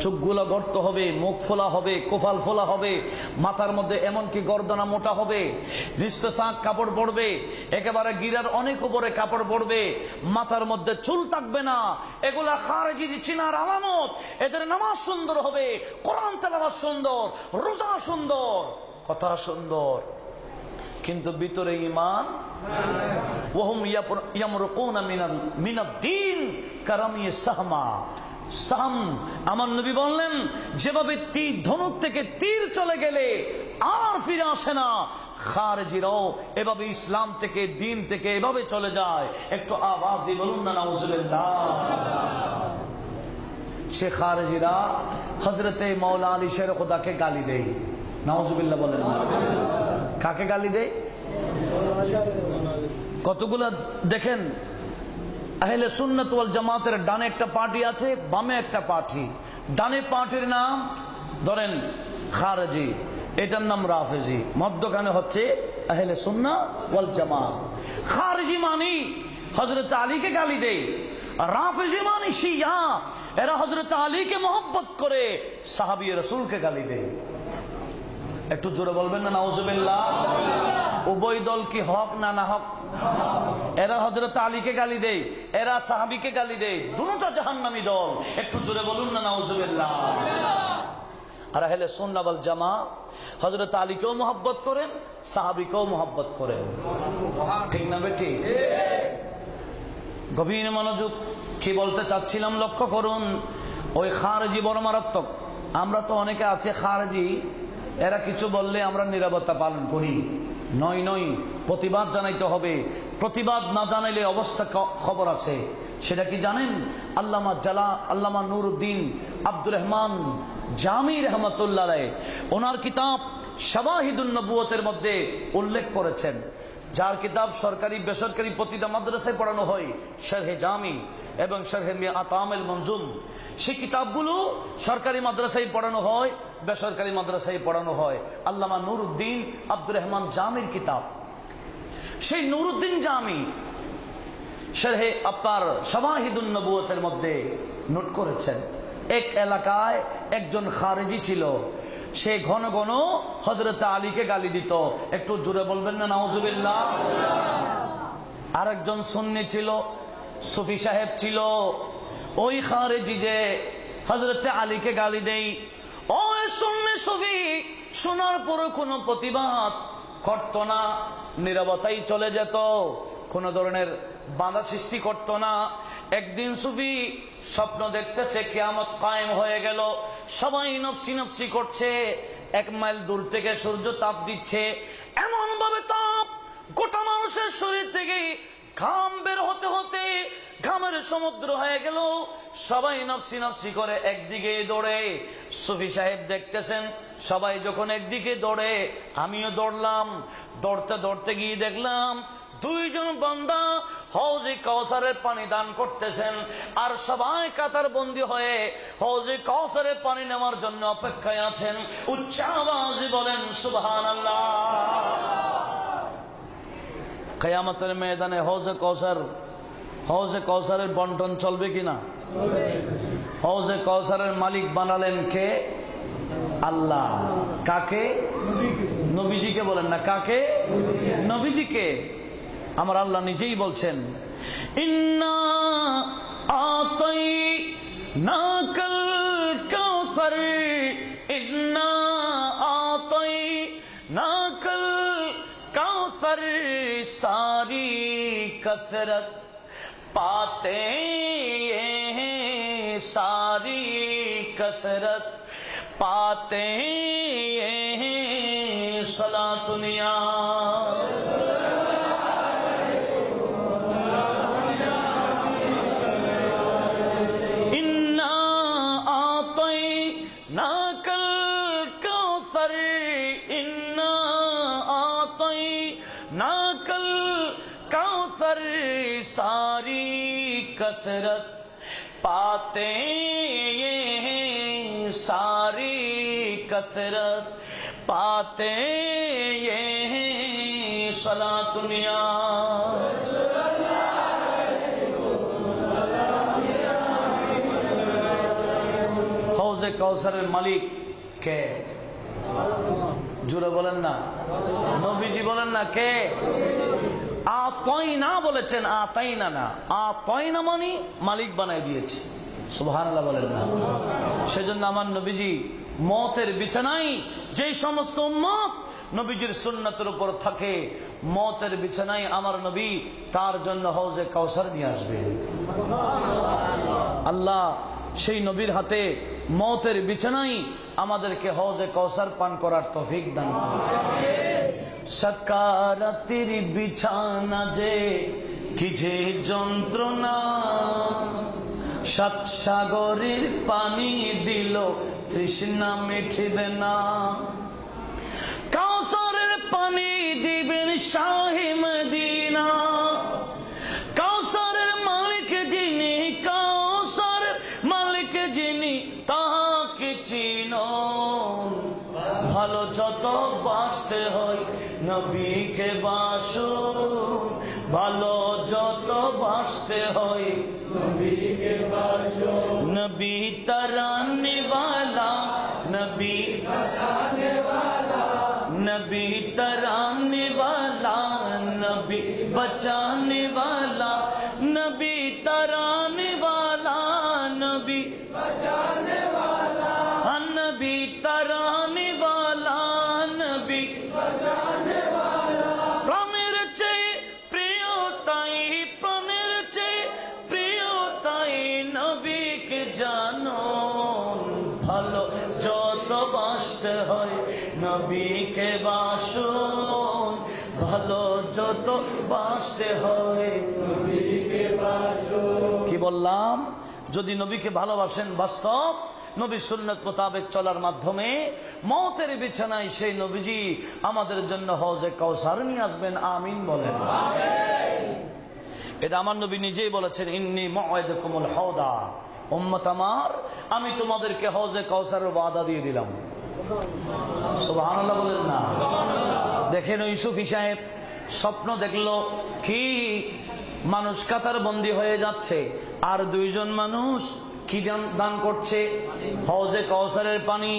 A: চোখগুলো গর্ত হবে, মুখ ফোলা হবে, কোফাল ফোলা হবে, মাথার মধ্যে এমনকি গর্দনা মোটা হবে, নিস্তসাক কাপড় পরবে, একেবারে গিরার অনেক উপরে কাপড় পরবে, মাথার মধ্যে চুল থাকবে না। এগুলা খারেজি চিনার আলামত। এদের নামাজ সুন্দর হবে, কোরআন তেলাওয়াত সুন্দর, রোজা সুন্দর, কথা সুন্দর, কিন্তু ভিতরে ঈমান। ওয়াহুম ইয়ামরুকুনা মিনাদ দ্বীন কারামিয়াস সাহমা, সাম, আমার নবী বললেন যেভাবে তীর ধনুক থেকে তীর চলে গেলে আর ফিরে আসে না, খারেজিরাও এভাবে ইসলাম থেকে দিন থেকে এভাবে চলে যায়। একটু আওয়াজ দিয়ে বলুন না নাউজুবিল্লাহ। সে খারেজিরা হযরতে মাওলা আলী শের খোদাকে গালি দেয়। নাউজুবিল্লাহ বলেন না। কাকে গালি দেয়? কতগুলা দেখেন, আহলে সুন্নাত ওয়াল জামাতের ডানে একটা পার্টি আছে, বামে একটা পার্টি। ডানে পার্টির নাম ধরেন খারেজি, এটার নাম রাফেজি, মধ্যখানে হচ্ছে আহলে সুন্নাহ ওয়াল জামাত। খারেজি মানি হযরত আলীকে গালি দেয়, রাফেজি মানি শিয়া, এরা হযরত আলীকে মহব্বত করে, সাহাবী রাসূলকে গালি দেয়। একটু জোরে বলবেন না নাউজুবিল্লাহ। উভয় দল কি হক না না হক? এরা হযরত আলীকে গালি দেয়, এরা সাহাবীকে গালি দেয়, দুটোটা জাহান্নামী দল। একটু জোরে বলুন না নাউজুবিল্লাহ। আর আহলে সুন্নাহ ওয়াল জামাত হযরত আলীকেও মহব্বত করেন, সাহাবীকেও মহব্বত করেন। ঠিক না বেটি? গভীর মনোযোগ। কি বলতে চাচ্ছিলাম লক্ষ্য করুন। ওই খারেজি বড় মারাত্মক। আমরা তো অনেকে আছে খারেজি, এরা কিছু বললে আমরা নীরবতা পালন করি। নয় নয়, প্রতিবাদ জানাইতে হবে। প্রতিবাদ না জানাইলে অবস্থা খবর আছে। সেটা কি জানেন? আল্লামা নুরউদ্দিন আব্দুর রহমান জামি রহমাতুল্লাহ আলাইহি ওনার কিতাব শাওয়াহিদুন নবুয়তের মধ্যে উল্লেখ করেছেন, যার কিতাব সরকারি বেসরকারি প্রতিটা মাদ্রাসায় পড়ানো হয়, শরহে জামি এবং শরহে মিআতামিল মনজুম। সেই কিতাবগুলো সরকারি মাদ্রাসায় পড়ানো হয়, বেসরকারি মাদ্রাসায় পড়ানো হয়। আল্লামা নুরউদ্দিন আব্দুর রহমান জামির কিতাব। সেই নুরউদ্দিন জামি শরহে আপনার শাওয়াহিদুন নবুয়তের মধ্যে নোট করেছেন, এক এলাকায় একজন খারেজি ছিল, সে ঘন ঘন হযরত আলীকে গালি দিত। একটু জোরে বলবেন না নাউজুবিল্লাহ। আরেকজন সুন্নি ছিল, সুফি সাহেব ছিল। ওই খারেজি যে হযরত আলীকে গালি দেয়, ওই সুন্নি সুফি শোনার পরও কোনো প্রতিবাদ করত না, নীরবতাই চলে যেত, কোন ধরনের বাধা সৃষ্টি করত না। একদিন সুফি স্বপ্ন দেখতেছে কিয়ামত কায়েম হয়ে গেল, সবাই নফসি নফসি করছে, 1 মাইল দূর থেকে সূর্য তাপ দিচ্ছে, এমন ভাবে তাপ গোটা মানুষের শরীর থেকে ঘাম বের হতে হতে ঘামের সমুদ্র হয়ে গেল। সবাই নফসি নফসি করে একদিকে দৌড়ে। সুফি সাহেব দেখতেছেন সবাই যখন একদিকে দৌড়ে, আমিও দৌড়লাম। দৌড়তে দৌড়তে গিয়ে দেখলাম 2 জন বান্দা হৌজে কাউসারের পানি দান করতেছেন, আর সবাই কাতার বন্দী হয়ে হৌজে কাউসারের পানি নেওয়ার জন্য অপেক্ষায় আছেন। উচ্চ আওয়াজে বলেন সুবহানাল্লাহ। কিয়ামতের ময়দানে হৌজে কাউসারের বন্টন চলবে কিনা? হৌজে কাউসারের মালিক বানালেন কে? আল্লাহ। কাকে? নবীজিকে বলেন না, কাকে? নবীজিকে। আমার আল্লাহ নিজেই বলছেন, ইন্না আতাইনাকাল কাউসার, ইন্না আতাইনাকাল কাউসার, সারি कसरत पाते हैं, सारी कसरत पाते हैं, सलातुनिया इन्ना आतैनाकल कौसर, इन्ना आतैनाकल कौसर, सारी कसरत पाते हैं, सारी कसरत पाते हैं, सलातुनिया हौजे कौसरेर मालिक কে? জোরে বলেন না, নবীজি বলেন না কে? আতাইনা বলেছেন, আতাইনা না। আতাইনা মানে মালিক বানাই দিয়েছি। সুবহানাল্লাহ বলেন না। সেজন্য আমার নবীজি মওতের বিছানায় যেই সমস্ত উম্মত নবীজির সুন্নাতের উপর থাকে, মওতের বিছানায় আমার নবী তার জন্য হৌজে কাউসার নিয়ে আসবে। আল্লাহ সেই নবীর হাতে মওতের বিছানায় আমাদেরকে হৌজে কাউসার পান করার তৌফিক দান করুন। সাকারাতের বিছানা যে কি যে যন্ত্রণা, সাত সাগরের পানি দিল তৃষ্ণা মিটবে না। কাউসারের পানি দিবেন শাহে মদিনা, কাউসারের মালিক যিনি, কাউসারের মালিক যিনি, তাহাকে চিনো। ভালো যত বাসতে হয় নবীকে বাসুন, ভালো যত বাসতে হয় নবীকে বাসুন। নবী তরানে वाला, नबी बचाने वाला, नबी तराने वाला, नबी बचाने वाला, नबी तराने वाला, नबी बचाने वाला, नबी तराने वाला, नबी बचाने वाला। प्राणेर চেয়ে প্রিয় তাই, প্রাণের চেয়ে প্রিয় তাই নবীকে জানো। ভালো যত বাসতে হয় নবীকে বাসুন, ভালো যত বাসতে হয় নবীকে বাসুন। কি বললাম? যদি নবীকে ভালোবাসেন বাস্তব, নবী সুন্নাত মোতাবেক চলার মাধ্যমে মওতের বিছানায় সেই নবীজি আমাদের জন্য হৌজে কাউসার নিয়ে আসবেন। আমিন বলেন। এটা আমার নবী নিজেই বলেছেন, ইন্নী মুআইদুকুমুল হাউদা, উম্মত আমার, আমি তোমাদেরকে হৌজে কাউসারের ওয়াদা দিয়ে দিলাম। সুবহানাল্লাহ বলেন না? দেখেন ওই সুফি সাহেব স্বপ্ন দেখলো কি, মানুষ কাতার বন্দী হয়ে যাচ্ছে, আর দুইজন মানুষ কি দান করছে? হৌজে কাউসারের পানি।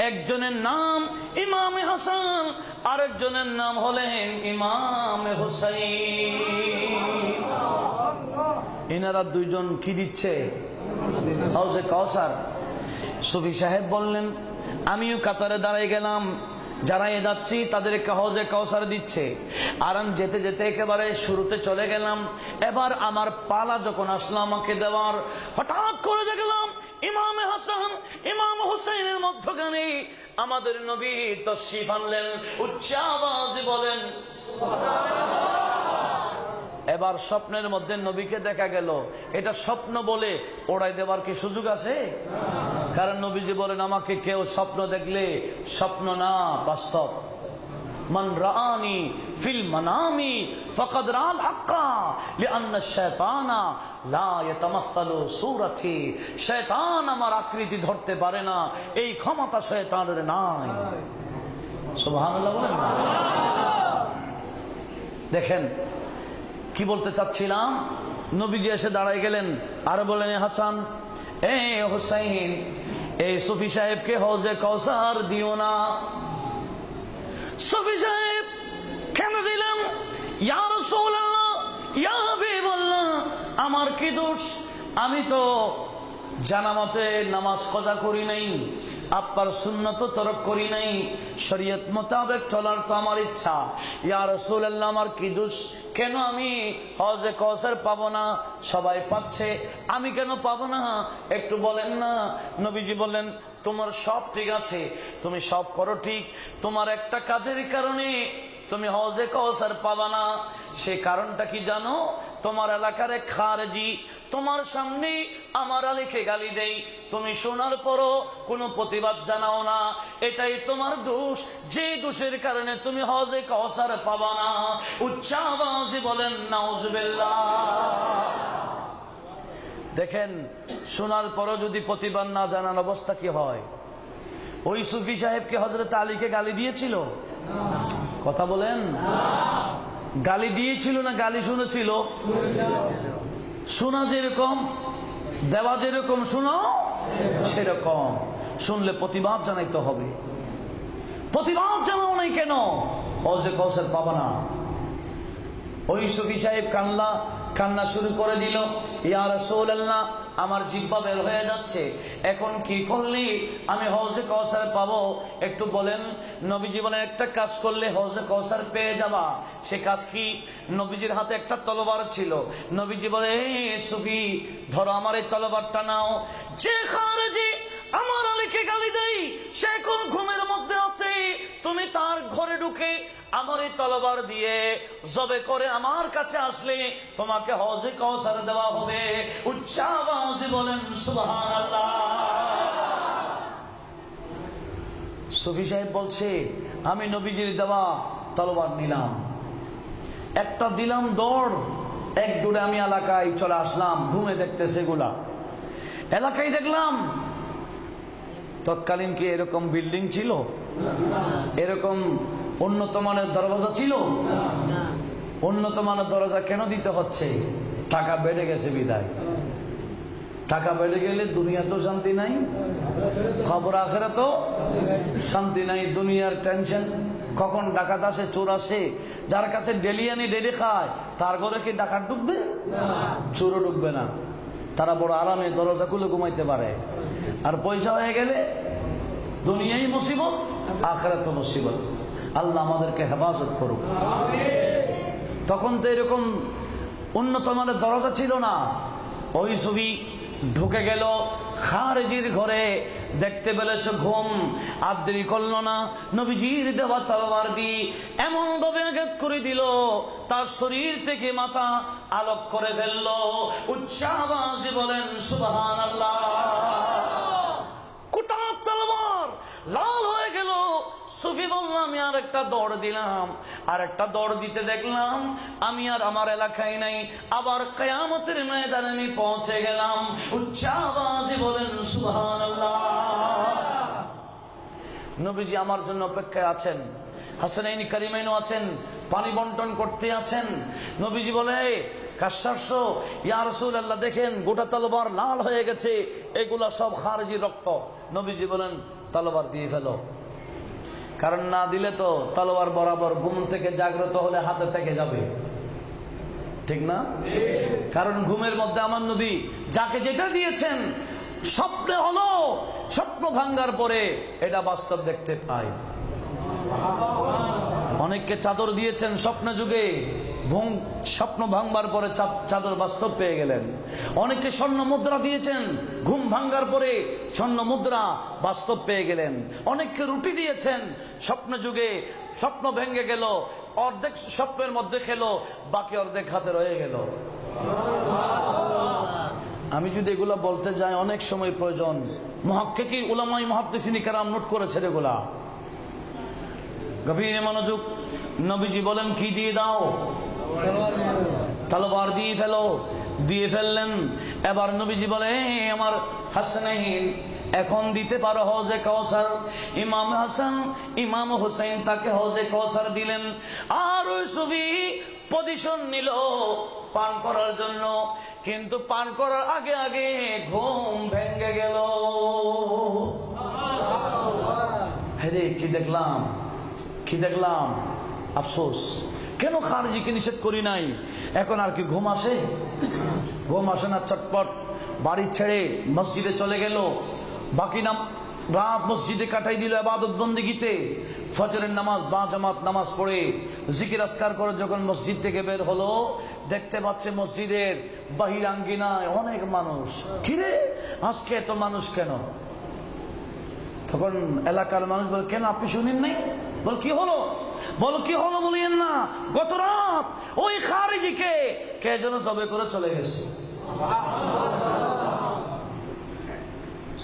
A: একজনের নাম ইমামে হাসান, আরেকজনের নাম হলেন ইমামে হুসাইন। এনারা দুইজন কি দিচ্ছে? হৌজে কাউসার। সুফি সাহেব বললেন, আমিও কাতারে দাঁড়াই গেলাম, যারা যাচ্ছি তাদেরকে হৌজে কাউসার দিচ্ছে, আর আমি যেতে যেতে একেবারে শুরুতে চলে গেলাম। এবার আমার পালা যখন আসলো আমাকে দেওয়ার, হঠাৎ করে দেখলাম ইমামে হাসান ইমাম হুসাইনের মধ্যখানে আমাদের নবী তশরিফ আনলেন। উচ্চ আওয়াজে বলেন। এবার স্বপ্নের মধ্যে নবীকে দেখা গেল। এটা স্বপ্ন বলে ওড়াই দেওয়ার কি সুযোগ আছে? কারণ নবীজি বলেন, আমাকে কেউ স্বপ্ন দেখলে স্বপ্ন না, বাস্তব। মান রাআনি ফিল মানামি ফাকাদ রাআল হাক্কা লিআন্না আশ-শায়তানা লা ইয়াতামাসসালু সূরাতি। শয়তান আমার আকৃতি ধরতে পারে না, এই ক্ষমতা শয়তানের নাই। সুবহানাল্লাহ বলেন না? দেখেন কি বলতে চাচ্ছিলাম, নবীজি এসে দাঁড়াই গেলেন আর বলেন, হাসান এ হুসাইন, এই সুফি সাহেবকে হৌজে কাউসার দিও না। সুফি সাহেব কেন দিলাম? ইয়া রাসূলুল্লাহ, ইয়া হাবিবাল্লাহ, আমার কি দোষ? আমি তো জানামতে নামাজ কাজা করি নাই, আপনার সুন্নত তরক করি নাই, শরীয়ত মোতাবেক চলার তো আমার ইচ্ছা। ইয়া রাসূলুল্লাহ, আমার কি দোষ? কেন আমি হৌজে কাউসার পাবো না? সবাই পাচ্ছে, আমি কেন পাবো না? একটু বলেন না। নবীজি বললেন, তোমার সব ঠিক আছে, তুমি সব করো ঠিক, তোমার একটা কাজের কারণে তুমি হৌজে কাউসার পাবা না। সে কারণটা কি জানো? তোমার এলাকার এক খারেজি তোমার সামনে আমার আলীকে গালি দেই, তুমি শোনার পরও কোনো প্রতিবাদ জানাও না, এটাই তোমার দোষ। যে দোষের কারণে তুমি হৌজে কাউসার পাবা না। উচ্চ আওয়াজে বলেন নাউজুবিল্লাহ। দেখেন, শোনার পরও যদি প্রতিবাদ না জানান অবস্থা কি হয়? ওই সুফি সাহেবকে হযরত আলীকে গালি দিয়েছিল? কথা বলেন। গালি দিয়েছিল না গালি শুনেছিল? শোনা যেরকম, দেওয়া যেরকম, শোনো সেরকম। শুনলে প্রতিবাদ জানাইতে হবে। প্রতিবাদ জানাও নাই কেন? হৌজে কাউসার পাবা না। ওই সুফি সাহেব কান্না শুরু করে দিল, ইয়া রাসূলুল্লাহ আমার জিহ্বা বের হয়ে যাচ্ছে, এখন কি করলে আমি হৌজে কাউসার পাবো একটু বলেন। নবীজি বলেন একটা কাজ করলে হৌজে কাউসার পেয়ে যাবা। সে কাজ কি? নবীজির হাতে একটা তলোয়ার ছিল। নবীজি বলে, এই সুফি ধরো আমার এই তলোয়ারটা নাও। যে খারেজি আমার আলীকে গালি দেই সে এখন ঘুমের মধ্যে আছে, তুমি তার ঘরে ঢুকে আমার এই তলোয়ার দিয়ে জবে করে আমার কাছে আসলে তোমাকে হৌজে কাউসার দেওয়া হবে। উচ্চ আওয়াজে বলেন সুবহানাল্লাহ। সুফি সাহেব বলছে, আমি নবীজির দেওয়া তলোয়ার নিলাম, একটা দিলাম দৌড়, এক দৌড়ে আমি এলাকায় চলে আসলাম। ঘুমে দেখতে সেগুলা এলাকায় দেখলাম। তৎকালীন কি এরকম বিল্ডিং ছিল? এরকম উন্নত মানের দরজা ছিল? উন্নত মানের দরজা কেন দিতে হচ্ছে? টাকা বেড়ে গেছে বিদায়। টাকা বেড়ে গেলে দুনিয়া তো শান্তি নাই, খবর আখেরা তো শান্তি নাই। দুনিয়ার টেনশন, কখন ডাকাত আসে চোর আসে। যার কাছে ডেলি আনি ডেলি খায় তার ঘরে কি ডাকাত ঢুকবে? চোরও ঢুকবে না। তারা বড় আরামে দরজা খুলে ঘুমাইতে পারে। আর পয়সা হয়ে গেলে দুনিয়াই মুসিবত, আখিরাত তো মুসিবত। আল্লাহ আমাদেরকে হেফাজত করুক। তখন তো এরকম উন্নত মানের দরজা ছিল না। ওই ছবি ঢুকে গেল খারেজির ঘরে, দেখতে পেলে সে ঘুম। আর দেরি করল না, নবীজির দেওয়া তলোয়ার দিয়ে এমন ভাবে আঘাত করে দিল তার শরীর থেকে মাথা আলোক করে ফেলল। উচ্চ আওয়াজে বলেন সুবহানাল্লাহ। কোটা তলোয়ার লাল হয়ে গেল। সুফি বলল, আমি আর একটা দৌড় দিলাম, আর একটা দৌড় দিতে দেখলাম আমি আর আমার এলাকায় নাই, আবার কিয়ামতের ময়দানে আমি পৌঁছে গেলাম। উচ্চ আওয়াজে বলেন সুবহানাল্লাহ। নবীজি আমার জন্য অপেক্ষায় আছেন, হাসানাইন কারিমাইনও আছেন, পানি বন্টন করতে আছেন। নবীজি বলে, কাশ্বাস ইয়া রাসূলুল্লাহ দেখেন গোটা তলোয়ার লাল হয়ে গেছে, এগুলা সব খারেজি রক্ত। নবীজি বলেন, তলোয়ার দিয়ে ফেলো, কারণ না দিলে তো তলোয়ার বরাবর ঘুম থেকে জাগ্রত হলে হাতে থেকে যাবে, ঠিক না? কারণ ঘুমের মধ্যে আমার নবী যাকে যেটা দিয়েছেন স্বপ্নে হলো, স্বপ্ন ভাঙ্গার পরে এটা বাস্তব দেখতে পায়। অনেককে চাদর দিয়েছেন স্বপ্ন যুগে, স্বপ্ন ভাঙবার পরে চাদর বাস্তব পেয়ে গেলেন। অনেককে স্বর্ণ মুদ্রা দিয়েছেন, ঘুম ভাঙ্গার পরে স্বর্ণ মুদ্রা বাস্তব পেয়ে গেলেন। অনেককে রুটি দিয়েছেন স্বপ্ন যুগে, স্বপ্ন ভেঙে গেল, অর্ধেক স্বপ্নের মধ্যে খেলো, বাকি অর্ধেক হাতে রয়ে গেল। আমি যদি এগুলা বলতে যাই অনেক সময় প্রয়োজন। মুহাক্কিকি উলামায়ে মুহাদ্দিসিন কেরাম নোট করেছেন এগুলা, গভীর মনোযোগ। নবীজি বলেন, কি দিয়ে দাও? তলোয়ার দিয়ে ফেলো। দিয়ে ফেললেন। এবার নবীজি বলে, আমার হাসানাইন এখন দিতে পারো হৌজে কাউসার। ইমাম হাসান ইমাম হুসাইন তাকে হৌজে কাউসার দিলেন। আর ওই ছবি পজিশন নিল পান করার জন্য, কিন্তু পান করার আগে আগে ঘুম ভেঙে গেল। হেরে কি দেখলাম, কি দেখলাম, আফসোস। কেন খারেজিকে নিষেধ করি নাই? এখন আর কি ঘুম আসে? ঘুম আসে না। চটপট বাড়ি ছেড়ে মসজিদে চলে গেল। বাকি রাত মসজিদে কাটাই দিল ইবাদত বন্দেগীতে। ফজরের নামাজ বা জামাত নামাজ পড়ে জিকির আজকার করে যখন মসজিদ থেকে বের হলো, দেখতে পাচ্ছে মসজিদের বাহিরাঙ্গিনায় অনেক মানুষ। কিরে আজকে এত মানুষ কেন? তখন এলাকার মানুষ বলে, কেন আপনি শুনেন নাই? বল কি হলো? বল কি হলো? বলিয়েন না। গত রাত ওই খারেজিকে কে যেন জবে করে চলে গেছে।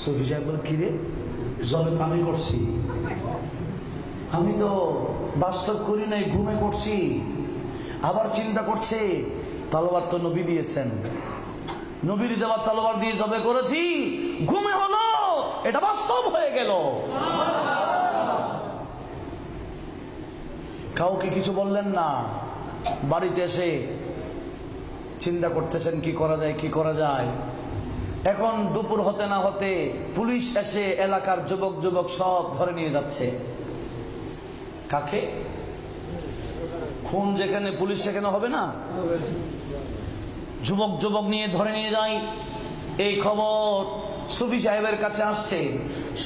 A: সুফি সাহেব বলে, কিরে জবে তো আমি করছি, আমি তো বাস্তব করি নাই, ঘুমে করছি। আবার চিন্তা করছে, তলোয়ার তো নবী দিয়েছেন, নবীর দেওয়া তলোয়ার দিয়ে জবে করেছি, ঘুমে হলো, এটা বাস্তব হয়ে গেল। কাউকে কিছু বললেন না। বাড়িতে এসে চিন্তা করতেছেন কি করা যায়, কি করা যায়। এখন দুপুর হতে না হতে পুলিশ এসে এলাকার যুবক যুবক সব ধরে নিয়ে যাচ্ছে। কাকে? খুন যেখানে পুলিশ সেখানে হবে না? যুবক যুবক নিয়ে ধরে নিয়ে যায়। এই খবর সুফি সাহেবের কাছে আসছে।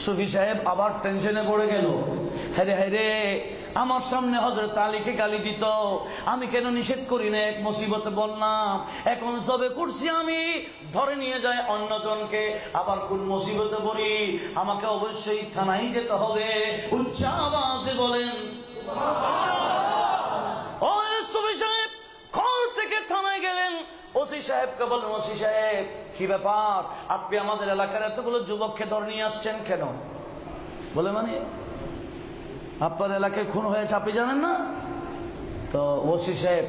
A: সুফি সাহেব আবার টেনশনে পড়ে গেল, হ্যারে হ্যারে আমার সামনে হযরত আলীকে গালি দিত, আমি কেন নিষেধ করি না, এক মুসিবতে বললাম, এখন সবে করছি আমি, ধরে নিয়ে যায় অন্যজনকে, আবার কোন মুসিবতে পড়ি, আমাকে অবশ্যই থানায় যেতে হবে। উচ্চ আওয়াজে বলেন ও সুফি সাহেব কল থেকে থানায় গেলেন। ওসি সাহেবকে বললেন, ওসি সাহেব কি ব্যাপার, আপনি আমাদের এলাকার এতগুলো যুবককে ধরে নিয়ে আসছেন কেন? বলে মানে আপনার এলাকায় খুন হয়েছে আপনি জানেন না? তো ওসি সাহেব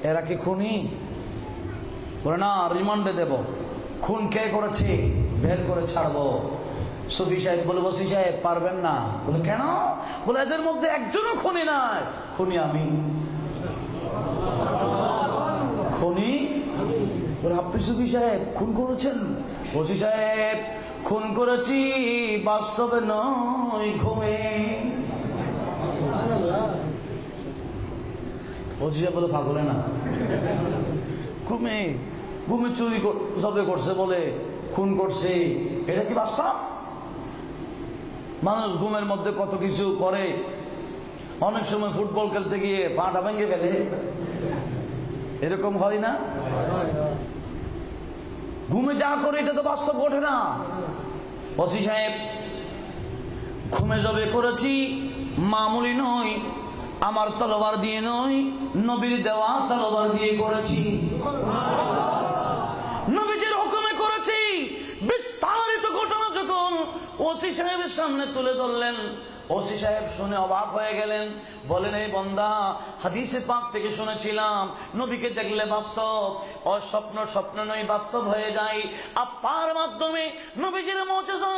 A: এরা কি খুনি? বলে না, রিমান্ডে দেব, খুন কে করেছে বের করে ছাড়বো। সুফি সাহেব বলে, ওসি সাহেব পারবেন না। বলে কেন? বলে এদের মধ্যে একজনও খুনি নাই। খুনি আমি। খুনি? বলে আপনি সুফি সাহেব খুন করেছেন? ওসি সাহেব খুন করেছি বাস্তবে নয়, ঘুমে। ওসি সাহেব বলে পাগলে না, ঘুমে ঘুমে চুরি জবে করছে বলে খুন করছে, এটা কি বাস্তব? মানুষ ঘুমের মধ্যে কত কিছু করে, অনেক সময় ফুটবল খেলতে গিয়ে পাটা ভেঙে ফেলে, এরকম হয় না? ঘুমে যা করে এটা তো বাস্তব ঘটে না। ওসি সাহেব ঘুমে জবে করেছি মামুলি নয়, আমার তলোয়ার দিয়ে নয়, নবীর দেওয়া তলোয়ার দিয়ে করেছি, নবীজির হুকুমে করেছি। বিস্তারিত ঘটনা যখন ওসি সাহেবের সামনে তুলে ধরলেন, ওসি সাহেব শুনে অবাক হয়ে গেলেন। বলেন, এই বান্দা হাদিসে পাক থেকে শুনেছিলাম নবীকে দেখলে বাস্তব, অস্বপ্ন স্বপ্ন নয় বাস্তব হয়ে যায়। আপনার মাধ্যমে নবীজির মুজিজা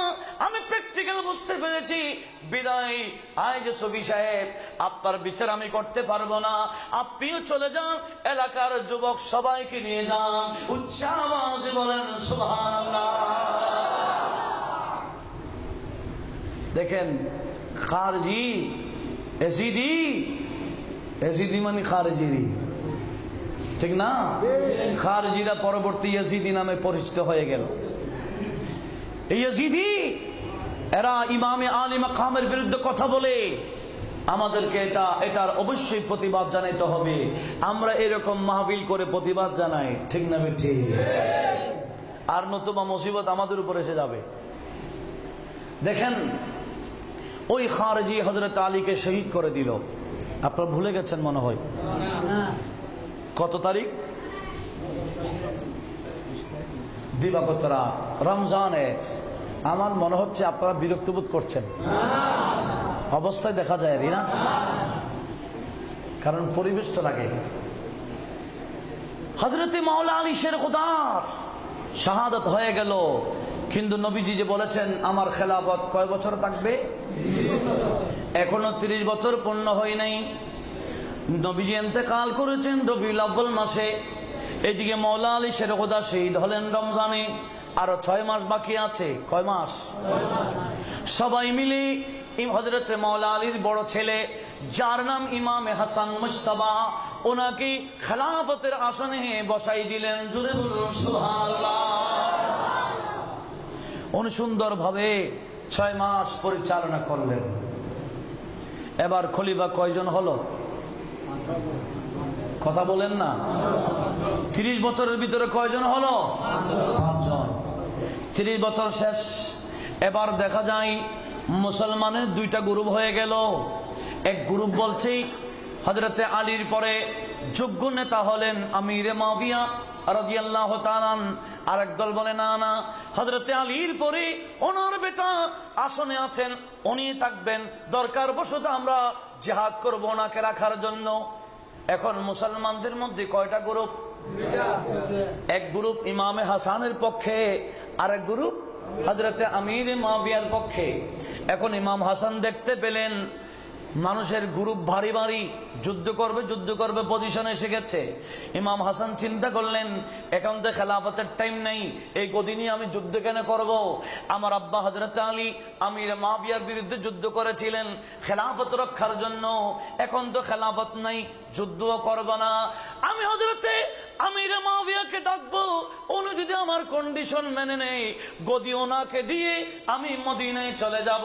A: আমি প্র্যাকটিক্যাল বুঝতে পেরেছি, বিদায় আয় যে সুফি সাহেব আপনার বিচার আমি করতে পারবো না, আপনিও চলে যান, এলাকার যুবক সবাইকে নিয়ে যান। উচ্চ আওয়াজে বলেন সুবহানাল্লাহ। দেখেন খারজি এজিদি, এজিদি মানে খারজিরি, ঠিক না? খারজিরা পরবর্তী ইয়াজিদি নামে পরিচিত হয়ে গেল। এই ইয়াজিদি এরা ইমামে আলী মাকামের বিরুদ্ধে কথা বলে, আমাদেরকে এটার অবশ্যই প্রতিবাদ জানাইতে হবে। আমরা এরকম মাহফিল করে প্রতিবাদ জানাই, ঠিক না বেঠি? আর নতুবা মুসিবত আমাদের উপর এসে যাবে। দেখেন ওই খারজি হযরত আলীকে শহীদ করে দিল। আপনারা ভুলে গেছেন মনে হয়। কত তারিখ? দিবাগত রাত, রমজানে। আমার মনে হচ্ছে আপনারা বিরক্ত বোধ করছেন, অবস্থায় দেখা যায় না, কারণ পরিবেশটা লাগে। হযরত মাওলা আলী শের খুদার শাহাদাত হয়ে গেল, কিন্তু নবীজি যে বলেছেন আমার খেলাফত কয় বছর থাকবে, এখনো 30 বছর পূর্ণ হয় নাই। নবীজি ইন্তেকাল করেছেন রবিউল আউয়াল মাসে, এদিকে মাওলা আলী শের খুদা শহীদ হলেন রমজানে, আরো 6 মাস বাকি আছে। কয় মাস? সবাই মিলে হযরত মাওলা আলীর বড় ছেলে যার নাম ইমামে হাসান মুজতবা, ওনাকে খেলাফতের আসনে বসাই দিলেন। জোরে বলুন সুবহানাল্লাহ। উনি সুন্দরভাবে 6 মাস পরিচালনা করলেন। এবার খলিফা কয়জন হলো? কথা বলেন না। 30 বছরের ভিতরে কয়জন হলো? 5 জন। 30 বছর শেষ। এবার দেখা যায় মুসলমানের 2টা গ্রুপ হয়ে গেল। এক গ্রুপ বলছে হযরতে আলীর পরে যোগ্য নেতা হলেন আমিরে মুয়াবিয়া রাদিয়াল্লাহু তাআলা, আর একদল বলে না না, হযরতে আলীর পরে ওনার বেটা আসনে আছেন, উনি থাকবেন, দরকার বশত আমরা জিহাদ করব ওনাকে রাখার জন্য। এখন মুসলমানদের মধ্যে কয়টা গ্রুপ? এক গ্রুপ ইমামে হাসানের পক্ষে, আর এক গ্রুপ হযরতে আমিরে মুয়াবিয়ার পক্ষে। এখন ইমাম হাসান দেখতে পেলেন মানুষের গ্রুপ ভারী ভারী, যুদ্ধ করবে পজিশনে এসে গেছে। ইমাম হাসান চিন্তা করলেন, এখন তো খেলাফতের টাইম নেই, এই গদি নিয়ে আমি যুদ্ধ কেন করব? আমার আব্বা হযরত আলী আমির মুয়াবিয়ার বিরুদ্ধে যুদ্ধ করেছিলেন খেলাফত রক্ষার জন্য, এখন তো খেলাফত নাই, যুদ্ধও করব না। আমি হযরতে আমির মুয়াবিয়াকে ডাকবো, উনি যদি আমার কন্ডিশন মেনে নেয়, গদি ওনাকে দিয়ে আমি মদিনায় চলে যাব।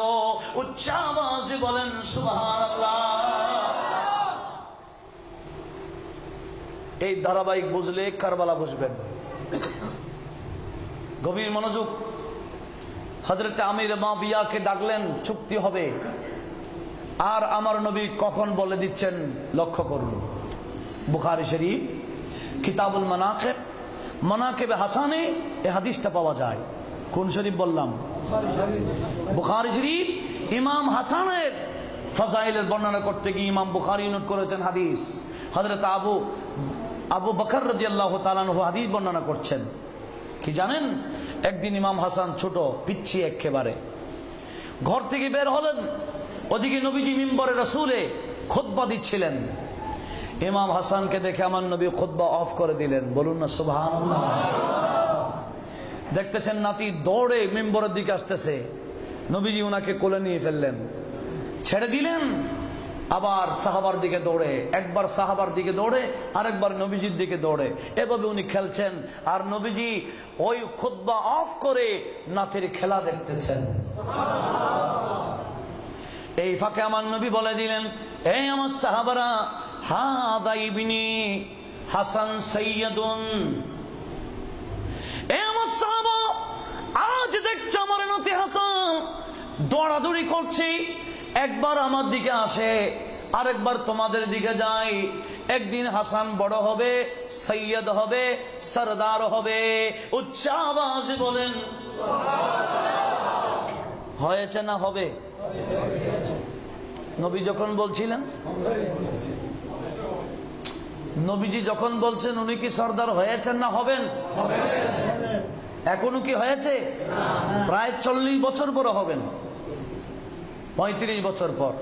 A: উচ্চ আওয়াজে বলেন সুবহানাল্লাহ। এই ধারাবাহিক বুঝলে কারবালা বুঝবেন। গভীর মনোযোগ। হযরত আমির মুয়াবিয়াকে ডাকলেন, চুক্তি হবে। আর আমার নবী কখন বলে দিচ্ছেন লক্ষ্য করুন। বুখারী শরীফ কিতাবুল মানাকিব, মানাকিবে হাসানে এই হাদিসটা পাওয়া যায়। কোন শরীফ বললাম? বুখারী শরীফ। ইমাম হাসানের ফাজাইলের বর্ণনা করতে গিয়ে ইমাম বুখারী নোট করেছেন হাদিস। হযরত আবু বকর রাদিয়াল্লাহু তাআলা আনহু হাদিস বর্ণনা করছেন। কি জানেন? একদিন ইমাম হাসান ছোট পিচ্ছি একেবারে ঘর থেকে বের হলেন, ওদিকে নবীজি মিম্বরে রাসূলে খুতবা দিচ্ছিলেন। ইমাম হাসানকে দেখে আমার নবী খুতবা অফ করে দিলেন। বলুন না সুবহানাল্লাহ। দেখতেছেন নাতি দৌড়ে মিম্বরের দিকে আসতেছে, নবীজি ওনাকে কোলে নিয়ে ফেললেন, ছেড়ে দিলেন, আবার সাহাবার দিকে দৌড়ে, একবার সাহাবার দিকে দৌড়ে, আরেকবার নবীজির দিকে দৌড়ে, এভাবে উনি খেলছেন। আর নবীজি ওই খুতবা অফ করে নাতির খেলা দেখতেছেন। এই ফাঁকে আমার নবী বলে দিলেন, এই আমার সাহাবারা, হাদা ইবনি হাসান সাইয়্যিদুন। এই আমার সাহাবা, আজ দেখছো আমার নাতি হাসান দৌড়াদৌড়ি করছে, একবার আমার দিকে আসে, আরেকবার তোমাদের দিকে যায়। একদিন হাসান বড় হবে, সৈয়দ হবে, সরদার হবে। উচ্চ আওয়াজে বলেন হয়েছে না হবে? নবী যখন বলছিলেন, নবীজি যখন বলছেন, উনি কি সরদার হয়েছেন না হবেন? এখনো কি হয়েছে? প্রায় 40 বছর পর হবেন, 35 বছর পর।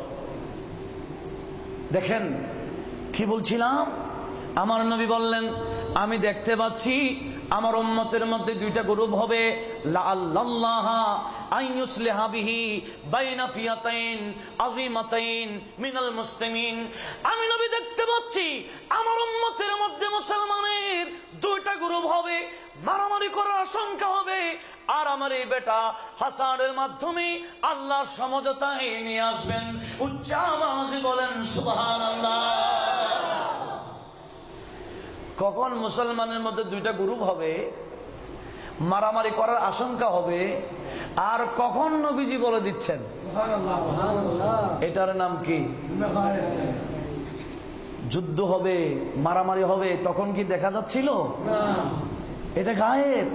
A: দেখেন কি বলছিলাম, আমার নবী বললেন, আমি দেখতে পাচ্ছি আমার উম্মতের মধ্যে দুইটা গ্রুপ হবে, লাআল্লাল্লাহা আইয়ুসলিহা বিহি বাইনা ফিয়াতাইন আযীমাতাইন মিনাল মুসলিমিন। আমি নবী দেখতে পাচ্ছি আমার উম্মতের মধ্যে মুসলমানের দুইটা গ্রুপ হবে, মারামারি করার আশঙ্কা হবে, আর আমার এই বেটা হাসানের মাধ্যমে আল্লাহর সমঝোতায় নিয়ে আসবেন। উচ্চ আওয়াজে বলেন সুবহানাল্লাহ। কখন মুসলমানের মধ্যে দুইটা গ্রুপ হবে, মারামারি করার আশঙ্কা হবে, আর কখন নবীজি বলে দিচ্ছেন? এটার নাম কি? যুদ্ধ হবে, মারামারি হবে, তখন কি দেখা যাচ্ছিল? এটা গায়েব।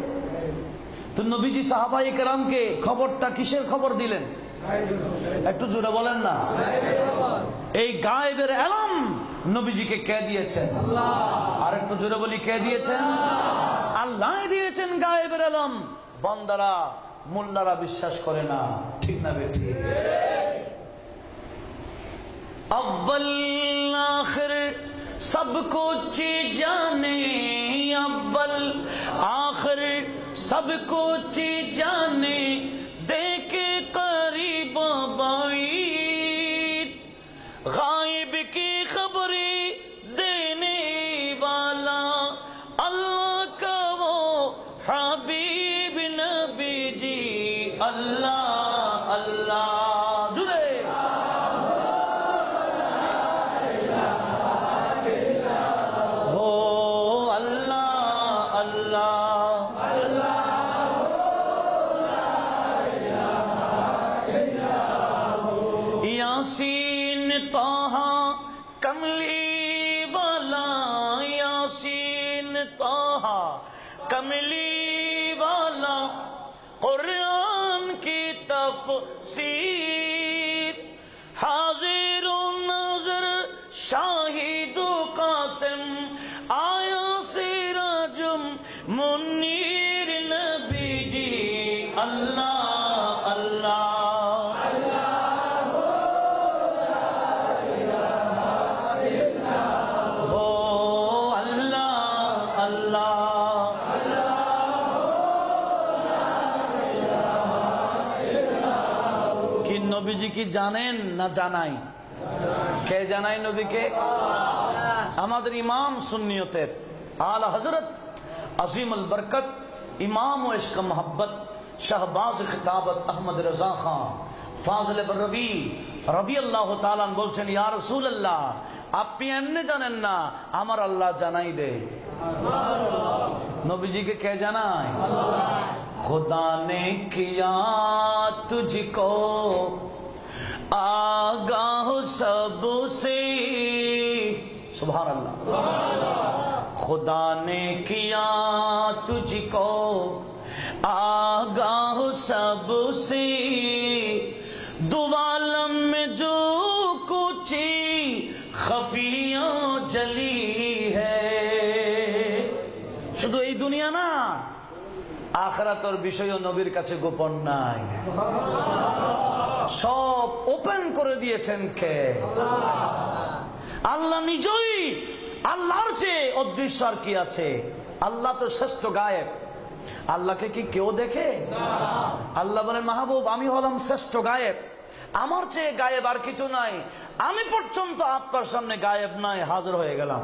A: তো নবীজি সাহাবায়ে কেরামকে খবরটা কিসের খবর দিলেন? একটু জোরে বলেন না। এই গায়েবের এলাম নবীজিকে কে দিয়েছেন? আর একটু জোরে বলি, কে দিয়েছেন? আল্লাহ দিয়েছেন গায়েবের এলাম। বান্দারা মোল্লারা বিশ্বাস করে না, ঠিক না বেঠি? अव्वल आखिर सब कुछ जाने, अव्वल आखिर सब कुछ जाने, देखे करीब बाईद, गायब की खबरें देने वाला अल्लाह का वो हबीब नबी जी। अल्लाह अल्लाह जुड़े यासीन ताहा कमली वाला, यासीन ताहा कमली वाला, कुरान की तफसीर, हाजिर नजर शाहिद कासिम, आया सिराजुम मुनीर नबी जी। अल्लाह अल्लाह নবীজি কি জানেন না জানাই? কে জানাই নবীকে? আমাদের ইমাম সুন্নিয়তের আলা হযরত আজিম আল বরকত ইমাম ও ইশক মোহাব্বত শাহবাজ খিতাবত আহমদ রাজা খান ফাজলে বররবি রাদিয়াল্লাহু তাআলা বলছেন, ইয়া রাসূলুল্লাহ, আপনি এমনি জানেন না, আমার আল্লাহ জানাই দে। নবীজিকে কে জানায়? खुदा ने किया तुझको आगाह सबसे, सुभान अल्लाह। खुदा ने किया तुझको आगाह सबसे, दो आलम में जो कुछ खफिया जली है। শুধু এই দুনিয়া না, আখিরাতের বিষয় নবীর কাছে গোপন নাই, সব ওপেন করে দিয়েছেন কে? আল্লাহ নিজেই। আল্লাহর চেয়ে অদৃশ্য আর কি আছে? আল্লাহ তো শ্রেষ্ঠ গায়েব। আল্লাহকে কি কেউ দেখে? আল্লাহ বলেন, মাহবুব আমি হলাম শ্রেষ্ঠ গায়েব, আমার চেয়ে গায়েব আর কিছু নাই, আমি পর্যন্ত আপনার সামনে গায়েব নাই, হাজির হয়ে গেলাম।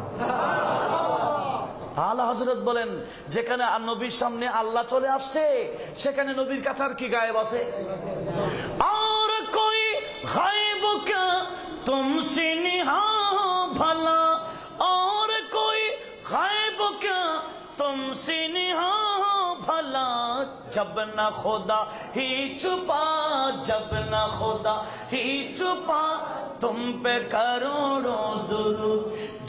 A: আলা হযরত বলেন, যেখানে নবীর সামনে আল্লাহ চলে আসছে সেখানে নবীর কাছে আর কি গায়েব আছে? আর কোই গায়েব কা তুমসে নিহা ভলা, আর কোই গায়েব কা तुमसे निहा भला, जब न खुदा ही छुपा, जब न खुदा ही छुपा, तुम पे करोड़ों दुरूद,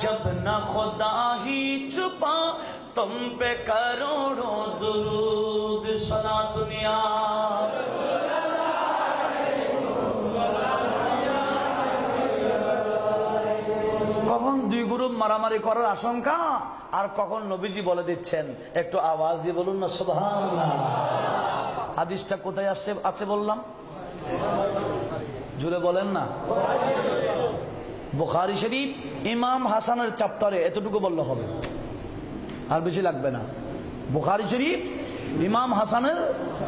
A: जब न खुदा ही छुपा, तुम पे करोड़ों दुरूद। सना दुनिया কখন দুই গ্রুপ মারামারি করার আশঙ্কা, আর কখন নবীজি বলে দিচ্ছেন। একটু আওয়াজ দিয়ে বলুন না সুবহানাল্লাহ। হাদিসটা কোথায় আছে বললাম? জুড়ে বলেন না। বুখারী শরীফ ইমাম হাসানের চ্যাপ্টারে, এতটুকু বললে হবে, আর বেশি লাগবে না। বুখারী শরীফ ইমাম হাসানের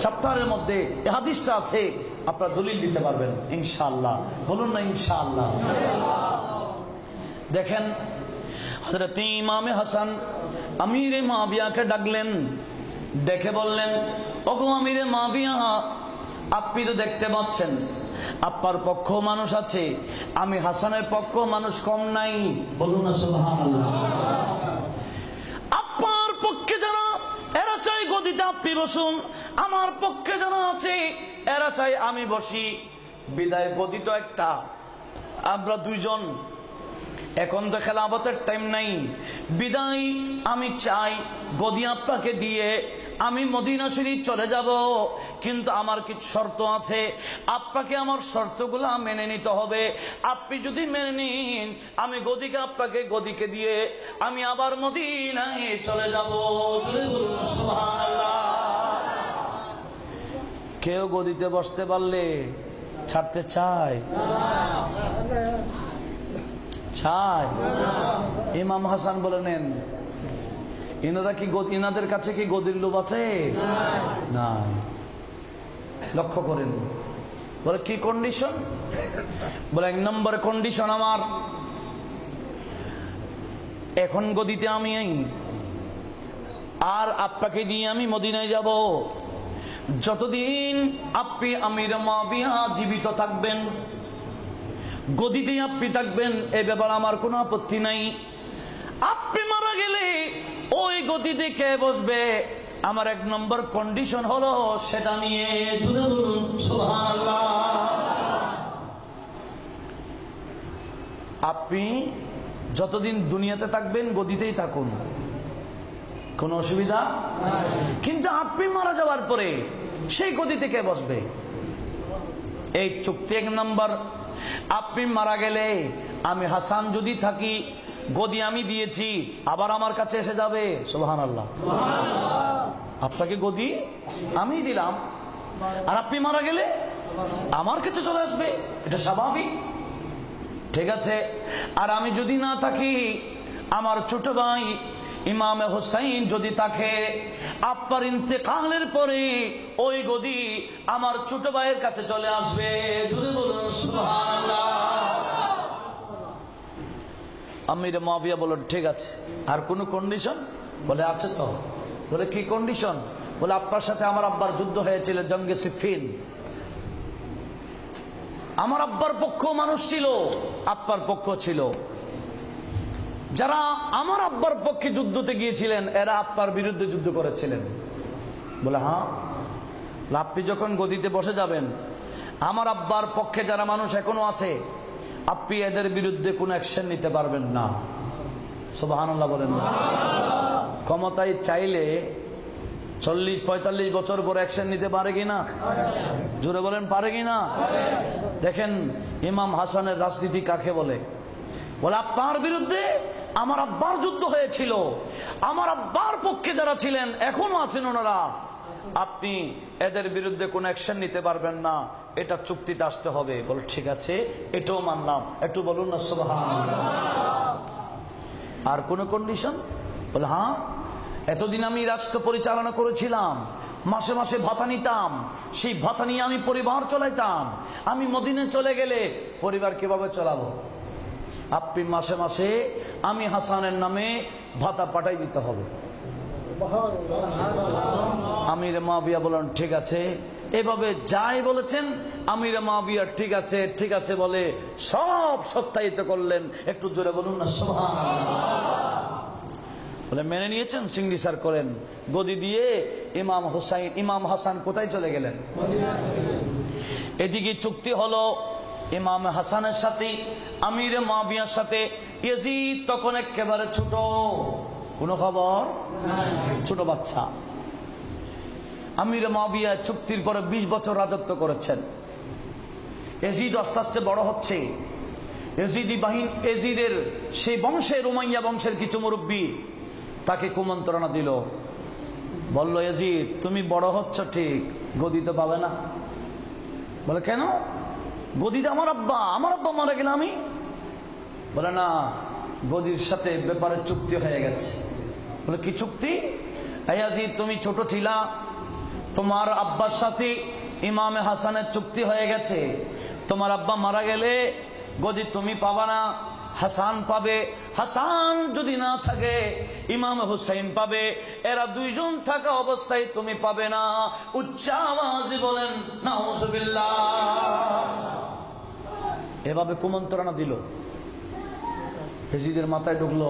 A: চ্যাপ্টারের মধ্যে এই হাদিসটা আছে, আপনারা দলিল দিতে পারবেন ইনশাআল্লাহ। বলুন না ইনশাআল্লাহ। দেখেন, হযরত ইমামে হাসান আমিরে মুআবিয়াকে ডাকলেন, ডেকে বললেন, ওগো আমিরে মুআবিয়া, আপনি তো দেখতে পাচ্ছেন আপনার পক্ষ মানুষ আছে, আমি হাসানের পক্ষ মানুষ কম নাই। বলুন না সুবহানাল্লাহ। আপনার পক্ষে যারা, এরা চাই গদিতে আপনি বসুন, আমার পক্ষে যারা আছে এরা চাই আমি বসি। বিদায় গদি তো একটা, আমরা দুইজন, এখন তো খেলাফতের টাইম নাই, বিদায় আমি চাই গদি আপনাকে দিয়ে আমি মদিনা শরীফ চলে যাব, কিন্তু আমার কিছু শর্ত আছে, আপনাকে আমার শর্তগুলো মেনে নিতে হবে। আপনি যদি মেনে নিন, আমি গদিকে আপনাকে গদিকে দিয়ে আমি আবার মদিনায় চলে যাব। সুবহানাল্লাহ। কেউ গদিতে বসতে পারলে ছাড়তে চায়? চায়? ইমাম হাসান বলে নেন, ইনারা কি ইনাদের কাছে কি গদির লোভ আছে? না। লক্ষ্য করেন, বলে কি কন্ডিশন? বলে এক নম্বর কন্ডিশন আমার, এখন গদিতে আমি আর আপনাকে দিয়ে আমি মদিনায় যাব, যতদিন আপনি আমির মুআবিয়া জীবিত থাকবেন, গদিতে আপনি থাকবেন, এই ব্যাপারে আমার কোনো আপত্তি নাই। আপনি মারা গেলে ওই গদিতে কে বসবে? আমার এক নম্বর কন্ডিশন হলো সেটা নিয়ে জুড়ে বলুন সুবহানাল্লাহ। আপনি যতদিন দুনিয়াতে থাকবেন গদিতেই থাকুন, কোনো অসুবিধা নাই, কিন্তু আপনি মারা যাওয়ার পরে সেই গদিতে কে বসবে? এই চুক্তি এক নম্বর। আপনি মারা গেলে আমি হাসান যদি থাকি, গদি আমি দিয়েছি, আবার আমার কাছে এসে যাবে। সুবহানাল্লাহ। আপনাকে গদি আমি দিলাম, আর আপনি মারা গেলে আমার কাছে চলে আসবে, এটা স্বাভাবিক, ঠিক আছে। আর আমি যদি না থাকি, আমার ছোট ভাই ইমাম হুসাইন যদি থাকে, আপনার ইন্তেকালের পরে ওই গদি আমার ছোট ভাইয়ের কাছে চলে আসবে। জোরে বলুন সুবহানাল্লাহ। আমির মুয়াবিয়া বললেন ঠিক আছে, আর কোন কন্ডিশন? বলে আছে তো। বলে কি কন্ডিশন? বলে আপনার সাথে আমার আব্বার যুদ্ধ হয়েছিল জঙ্গে সিফিন। আমার আব্বার পক্ষ মানুষ ছিল, আব্বার পক্ষ ছিল। যারা আমার আব্বার পক্ষে যুদ্ধতে গিয়েছিলেন এরা আব্বার বিরুদ্ধে যুদ্ধ করেছিলেন। বলে হ্যাঁ। আপনি যখন গদিতে বসে যাবেন, আমার আব্বার পক্ষে যারা মানুষ এখনো আছে, আপনি এদের বিরুদ্ধে কোনো অ্যাকশন নিতে পারবেন না। সুবহানাল্লাহ বলেন না। ক্ষমতায় চাইলে 40-45 বছর পর অ্যাকশন নিতে পারে কিনা? জোরে বলেন পারে কিনা? দেখেন ইমাম হাসানের রাজনীতি কাকে বলে? বলে আপনার বিরুদ্ধে আমার আব্বার যুদ্ধ হয়েছিল, আমার আব্বার পক্ষে যারা ছিলেন এখনো আছেন ওনারা, আপনি এদের বিরুদ্ধে কোন অ্যাকশন নিতে পারবেন না, এটা চুক্তিতে আসতে হবে। বলে ঠিক আছে, এটাও মানলাম। একটু বলুন না সুবহানাল্লাহ। আর কোন কন্ডিশন? বলে হ্যাঁ, এতদিন আমি রাষ্ট্র পরিচালনা করেছিলাম, মাসে মাসে ভাতা নিতাম, সেই ভাতা নিয়ে আমি পরিবার চালাইতাম। আমি মদিনে চলে গেলে পরিবার কিভাবে চালাবো? আপনি মাসে মাসে আমি হাসানের নামে ভাতা পাঠাই দিতে হবে। আমির মুয়াবিয়া বলেন ঠিক আছে। এভাবে যাই বলেছেন আমির মুয়াবিয়া ঠিক আছে ঠিক আছে বলে সব সত্যায়িত করলেন। একটু জোরে বলুন না সুবহানাল্লাহ। বলে মেনে নিয়েছেন, সিগনেচার করেন। গদি দিয়ে ইমাম হাসান কোথায় চলে গেলেন? এদিকে চুক্তি হলো ইমাম হাসানের সাথে আমির মুয়াবিয়ার সাথে। ইয়াজিদ তখন একেবারে ছোট, কোন খবর, ছোট বাচ্চা। আমির মুয়াবিয়া চুক্তির পরে 20 বছর রাজত্ব করেছেন। ইয়াজিদ আস্তে আস্তে বড় হচ্ছে। ইয়াজিদের সেই বংশের, উমাইয়া বংশের কিছু মুরব্বী তাকে কুমন্ত্রণা দিল। বলল ইয়াজিদ তুমি বড় হচ্ছ ঠিক, গদি তো পাবে না। বলে কেন? গদিতে আমার আব্বা মারা গেলে আমি? বলে না, গদির সাথে ব্যাপারে চুক্তি হয়ে গেছে। বলে কি চুক্তি? ইয়াজিদ তুমি ছোট ছিলা, তোমার আব্বার সাথে ইমাম হাসানের চুক্তি হয়ে গেছে। তোমার আব্বা মারা গেলে গদি তুমি পাবা না, হাসান পাবে। হাসান যদি না থাকে ইমাম হুসাইন পাবে। এরা দুইজন থাকা অবস্থায় তুমি পাবে না। উচ্চ আওয়াজে বলেন নাউজুবিল্লাহ। এভাবে কুমন্ত্রণা দিল। ইয়াজিদের মাথায় ঢুকলো,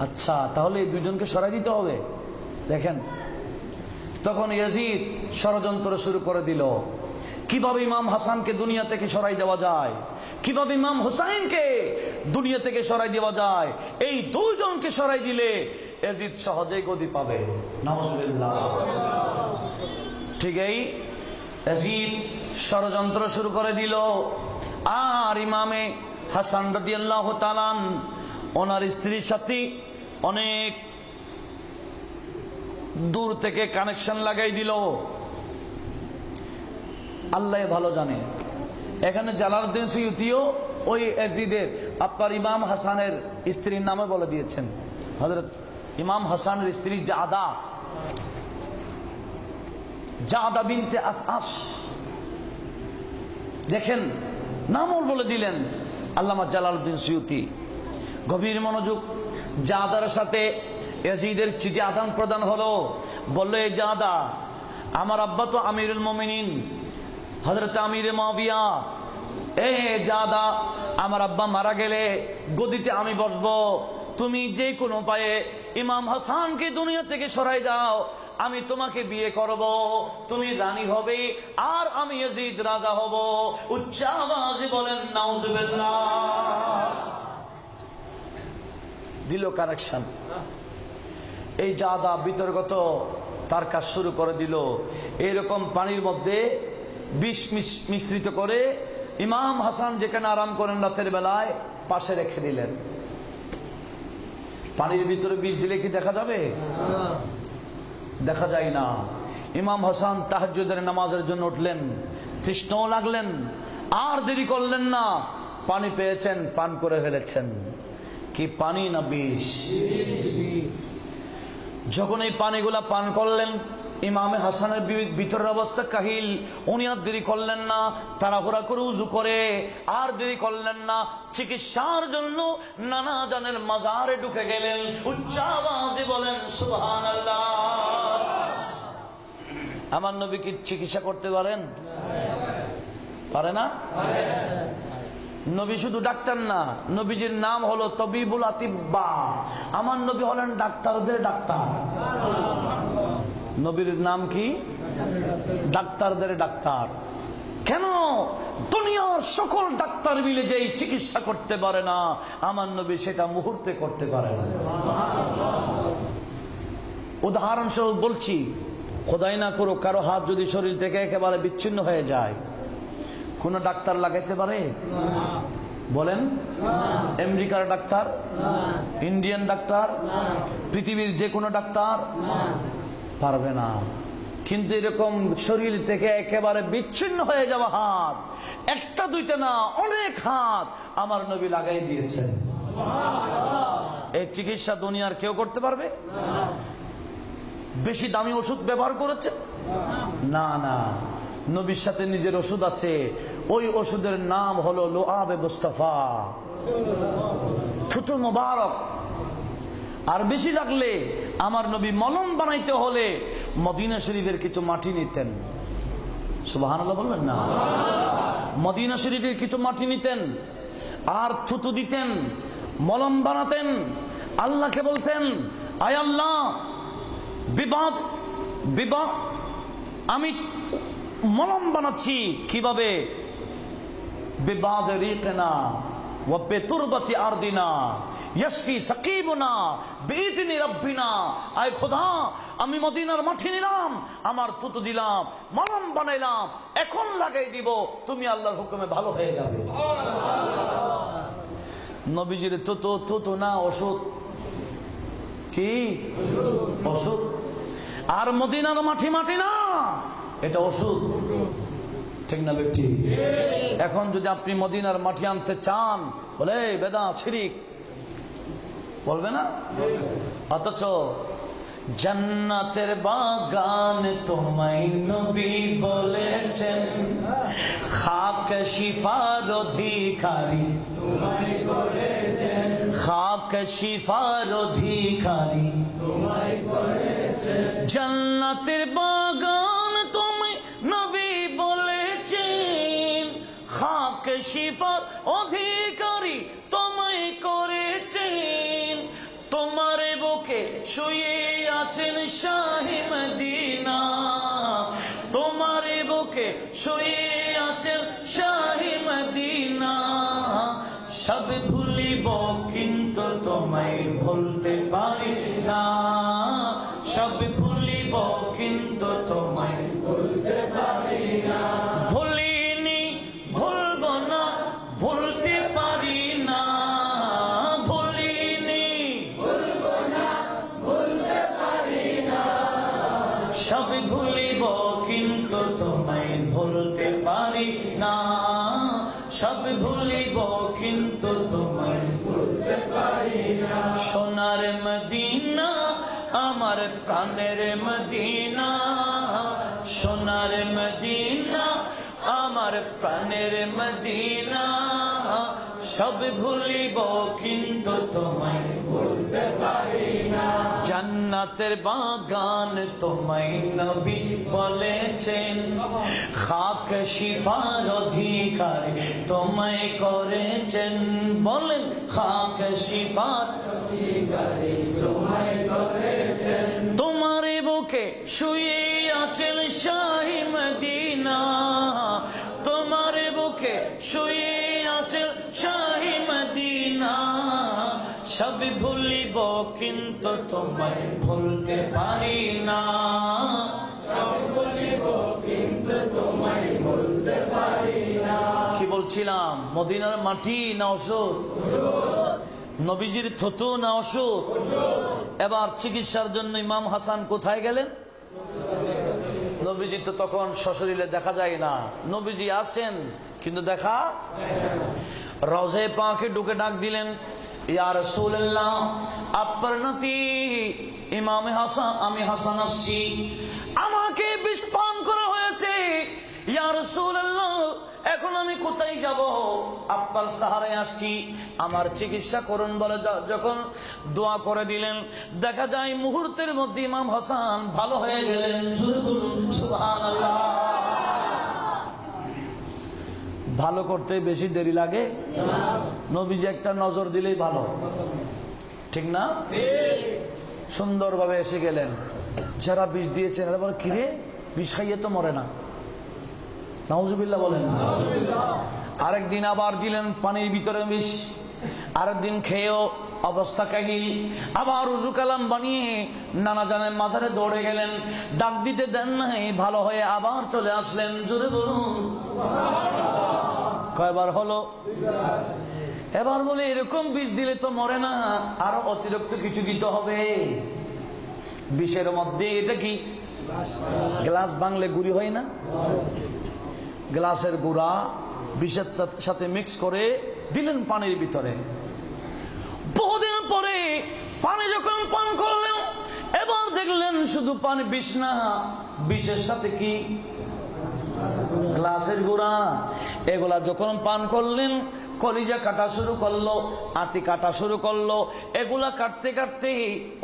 A: আচ্ছা তাহলে এই দুইজনকে সরাই দিতে হবে। দেখেন তখন ইয়াজিদ ষড়যন্ত্র শুরু করে দিল, কিভাবে ইমাম হাসানকে দুনিয়া থেকে সরাই দেওয়া যায়, কিভাবে ইমাম হুসাইনকে দুনিয়া থেকে সরাই দেওয়া যায়। এই দুইজনকে সরাই দিলে ইয়াজিদ সহজেই গদি পাবে। নাউজুবিল্লাহ। ঠিক এই ইয়াজিদ ষড়যন্ত্র শুরু করে দিল। আর ইমামে হাসান রাদিয়াল্লাহু তাআলা ওনার স্ত্রীর সাথে অনেক দূর থেকে কানেকশন লাগাই দিল। আল্লাহ ভালো জানে। এখানে জালালউদ্দিন সুয়ুতিও ওই ইয়াজিদের আপনার ইমাম হাসানের স্ত্রীর নামে বলে দিয়েছেন। হযরত ইমাম হাসানের স্ত্রী জাদা বিনতে আসআস, দেখেন নামও বলে দিলেন আল্লামা জালালউদ্দিন সুয়ুতি। গভীর মনোযোগ। জাদার সাথে ইয়াজিদের চিঠি আদান প্রদান হলো। বলল এই জাদা, আমার আব্বা তো আমিরুল মুমিনিন হযরত আমির মুয়াবিয়া। এ জাদা, আমার আব্বা মারা গেলে গদিতে আমি বসবো। তুমি যে কোনো উপায়ে ইমাম হাসানকে দুনিয়া থেকে সরাই দাও, আমি তোমাকে বিয়ে করব, তুমি রানী হবে আর আমি ইয়াজিদ রাজা হব। উচ্চ আওয়াজে বলেন নাউজুবিল্লাহ। দিল কানেকশন। এই জাদা বিতর্কত তার কাজ শুরু করে দিল। এইরকম পানির মধ্যে বিষ মিশ্রিত করে ইমাম হাসান যেখানে আরাম করেন রাতের বেলায় পাশে রেখে দিলেন। পানির ভিতরে বিষ দিলে কি দেখা যাবে? দেখা যায় না। ইমাম হাসান তাহাজ্জুদের নামাজের জন্য উঠলেন, তৃষ্ণাও লাগলেন, আর দেরি করলেন না। পানি পেয়েছেন, পান করে ফেলেছেন। কি পানি না বিষ? যখন এই পানিগুলা পান করলেন, ইমামে হাসানের ভিতরের অবস্থা কাহিল। উনি আর দেরি করলেন না, তাড়াহুড়া করে উজু করে আর দেরি করলেন না, চিকিৎসার জন্য নানা জানের মাজারে ঢুকে গেলেন। উচ্চ আওয়াজে বলেন সুবহানাল্লাহ। আমার নবী কি চিকিৎসা করতে পারেন? পারে না? নবী শুধু ডাক্তার না, নবীজির নাম হলো তবিবুল আতিব্বা। আমার নবী হলেন ডাক্তারদের ডাক্তার। নবীর নাম কি? ডাক্তারদের ডাক্তার। কেন? দুনিয়ার সকল ডাক্তার মিলে যেই চিকিৎসা করতে পারে না, আমার নবী সেটা মুহূর্তে করতে পারে না। উদাহরণস্বরূপ বলছি, খোদাই না করো কারো হাত যদি শরীর থেকে একেবারে বিচ্ছিন্ন হয়ে যায়, কোন ডাক্তার লাগাইতে পারে? বলেন। আমেরিকার ডাক্তার, ইন্ডিয়ান ডাক্তার, পৃথিবীর যে কোনো ডাক্তার পারবে না। কিন্তু এরকম শরীর থেকে একেবারে বিচ্ছিন্ন হয়ে যাওয়া হাত, একটা দুইটা না, অনেক হাত আমার নবী লাগাই দিয়েছেন। এই চিকিৎসা দুনিয়ার কেউ করতে পারবে? বেশি দামি ওষুধ ব্যবহার করেছে? না না, নবীর সাথে নিজের ওষুধ আছে। ওই ওষুধের নাম হলো লুআবে মুস্তাফা, থুতু মোবারক। আর বেশি লাগলে আমার নবী মলম বানাইতে হলে মদিনা শরীফের কিছু মাটি নিতেন। সুবহানাল্লাহ বলবেন না? মদিনা শরীফের কিছু মাটি নিতেন আর থুতু দিতেন, মলম বানাতেন। আল্লাহকে বলতেন, আয় আল্লাহ, বিবাহ আমি মলম বানাচ্ছি। কিভাবে? বিবাদ রিকনা ওয়া বিতুরবাতি আরদিনা ইয়াশফি সাকিবুনা বিইذن রাব্বিনা। আয় খোদা, আমি মদিনার মাটি নিলাম, আমার থুতু দিলাম, মলম বানাইলাম, এখন লাগাই দিব, তুমি আল্লাহর হুকুমে ভালো হয়ে যাবে। নবীজির থুতু না ওষুধ। কি ওষুধ? আর মদিনার মাটি না, এটা ওষুধ। ঠিক না ব্যক্তি? এখন যদি আপনি মদিনার মাটি আনতে চান, বলে বেদাত শিরক বলবে না? অথচ জান্নাতের বাগান তোমায় নবী বলেছেন, খাক শিফার অধিকারী তোমায় করেছেন, খাক শিফার অধিকারী তোমায় করেছেন। জান্নাতের বাগান তোমায় নবী বলেছেন, খাক শিফার অধিকারী তোমায় করেছেন। তোমার বুকে শুয়ে আছেন শাহে মদিনা, তোমার বুকে শুয়ে আছেন শাহে মদিনা। সব ভুলিব কিন্তু তোমায় ভুলতে পারি না, সব ভুলিব কিন্তু তোমায় ভুলতে পারি না। ভুলিনি, ভুলব না, ভুলতে পারি না। ভুলিনি, ভুলব না, ভুলতে পারি না। সব ভুলিব কিন্তু তোমায় ভুলতে পারি না, সব ভুলিব কিন্তু তোমায় ভুলতে পারি না। সোনার মদিনা আমার প্রাণের মদিনা, সোনার মদিনা আমার প্রাণের মদিনা। সব ভুলিব কিন্তু তোমায় ভুলতে পারি না। জান্নাতের বাগান তোমায় নবী বলেছেন, খাক শিফার অধিকারী তোমায় করেছেন। বলেন, খাক শিফার অধিকারী তোমায় করেছেন। তোমার বুকে শুয়ে আছেন শাহে মদিনা, তোমার বুকে শুয়ে আছেন শাহে মদিনা। সব ভুলিব কিন্তু তোমায় ভুলতে পারি না, সব ভুলিব কিন্তু তোমায় ভুলতে পারি না। কি বলছিলাম? মদিনার মাটি না ওষুধ? নবীজির থুতু না ওষুধ? এবার চিকিৎসার জন্য ইমাম হাসান কোথায় গেলেন? নবীজি তো তখন সশরীরে দেখা যায় না। নবীজি আসেন কিন্তু দেখা। রওজায়ে পাকে ঢুকে ডাক দিলেন, ইয়া রাসূলুল্লাহ, আপনার নাতি ইমাম হাসান, আমি হাসান আসছি, আমাকে বিষ পান করা হয়েছে। ইয়া রাসূলুল্লাহ, এখন আমি কোথায় যাব? আপনার সাহারায় আসছি, আমার চিকিৎসা করুন বলে যখন দোয়া করে দিলেন, দেখা যায় মুহূর্তের মধ্যে ইমাম হাসান ভালো হয়ে গেলেন। সুবহানাল্লাহ। ভালো করতে বেশি দেরি লাগে? নবীজি একটা নজর দিলেই ভালো, ঠিক না? সুন্দরভাবে এসে গেলেন। যারা বিষ দিয়েছেন এরা বলে, কিরে বিষ খাইয়ে তো মরে না। নাউজুবিল্লাহ বলেন। আরেকদিন আবার দিলেন পানির ভিতরে বিষ, আরেকদিন খেয়েও অবস্থা কাহিল। আবার উজু কালাম বানিয়ে নানা জানের মাজারে দৌড়ে গেলেন, ডাক দিতে দেন নাই, ভালো হয়ে আবার চলে আসলেন। জোরে বলুন। কয়বার হলো? এবার বলে এরকম বিষ দিলে তো মরে না, আরো অতিরিক্ত কিছু দিতে হবে। বিষের মধ্যে এটা কি গ্লাস ভাঙলে গুড়ি হয় না? গ্লাসের গুড়া বিষের সাথে মিক্স করে দিলেন পানির ভিতরে। বহুদিন পরে পানি যখন পান করলেন, এবার দেখলেন শুধু পানি বিষ না, বিষের সাথে কি গ্লাসের গুড়া। এগুলা যখন পান করলেন, কলিজা কাটা শুরু করলো, আতি কাটা শুরু করলো। এগুলা কাটতে কাটতে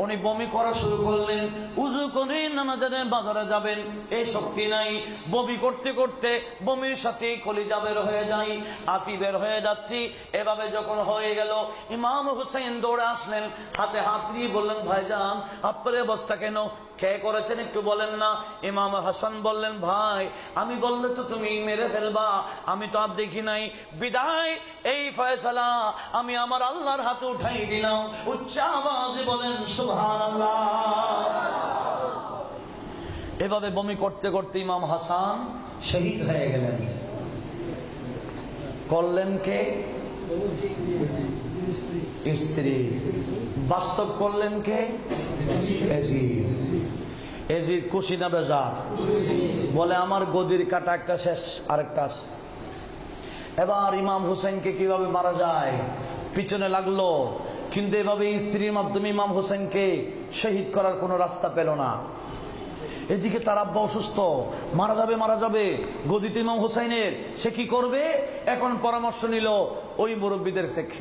A: উনি বমি করা শুরু করলেন। উজু করে নানা জায়গায় বাজারে যাবেন, এই শক্তি নাই। বমি করতে করতে বমির সাথে কলিজা বের হয়ে যায়, আতি বের হয়ে যাচ্ছি। এভাবে যখন হয়ে গেল, ইমাম হুসাইন দৌড়ে আসলেন, হাতে হাত দিয়ে বললেন, ভাইজান আপনার অবস্থা কেন? কে করেছেন একটু বলেন না। ইমাম হাসান বললেন, ভাই আমি বললে তো তুমি মেরে ফেলবা, আমি তো আর দেখি নাই, বিদায় এই ফয়সালা আমি আমার আল্লাহর হাতে উঠাই দিলাম। উচ্চ আওয়াজে বলেন সুবহানাল্লাহ। এভাবে বমি করতে করতে ইমাম হাসান শহীদ হয়ে গেলেন। করলেন কে? স্ত্রী। বাস্তব করলেন কে? এজিদ খুশি না বেজার? বলে আমার গদির কাটা একটা শেষ, আরেকটা আছে। এবার ইমাম হুসেনকে কিভাবে মারা যায় পিছনে লাগলো, কিন্তু এভাবে স্ত্রীর মাধ্যমে ইমাম হুসেনকে শহীদ করার কোন রাস্তা পেল না। এদিকে তার আব্বা অসুস্থ, মারা যাবে মারা যাবে, গদিতে ইমাম হুসাইনের, সে কি করবে? এখন পরামর্শ নিল ওই মুরব্বীদের থেকে।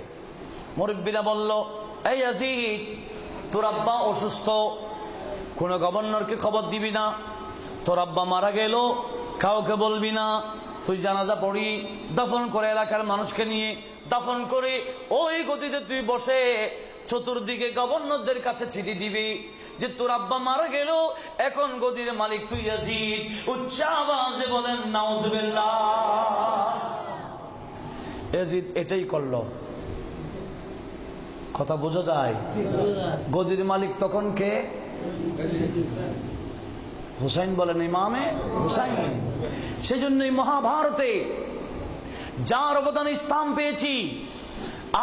A: মুরব্বীরা বলল, এই ইয়াজিদ, তোর আব্বা অসুস্থ, কোন গভর্নরকে খবর দিবি না, তোর আব্বা মারা গেল কাউকে বলবি না, তুই জানাজা পড়ি, দাফন করে এলাকার মানুষকে নিয়ে দাফন করে ওই গদিতে তুই বসে চতুর্দিকে গভর্নরদের কাছে চিঠি দিবি যে তোর আব্বা মারা গেল, এখন গদির মালিক তুই ইয়াজিদ। উচ্চ আওয়াজে বলেন নাউজুবিল্লাহ। ইয়াজিদ এটাই করলো। কথা বোঝা যায়? গদির মালিক তখন কে? হুসাইন বলেন ইমামে হুসাইন। সেজন্যই মহাভারতে যার অবদান ইসলাম পেয়েছি,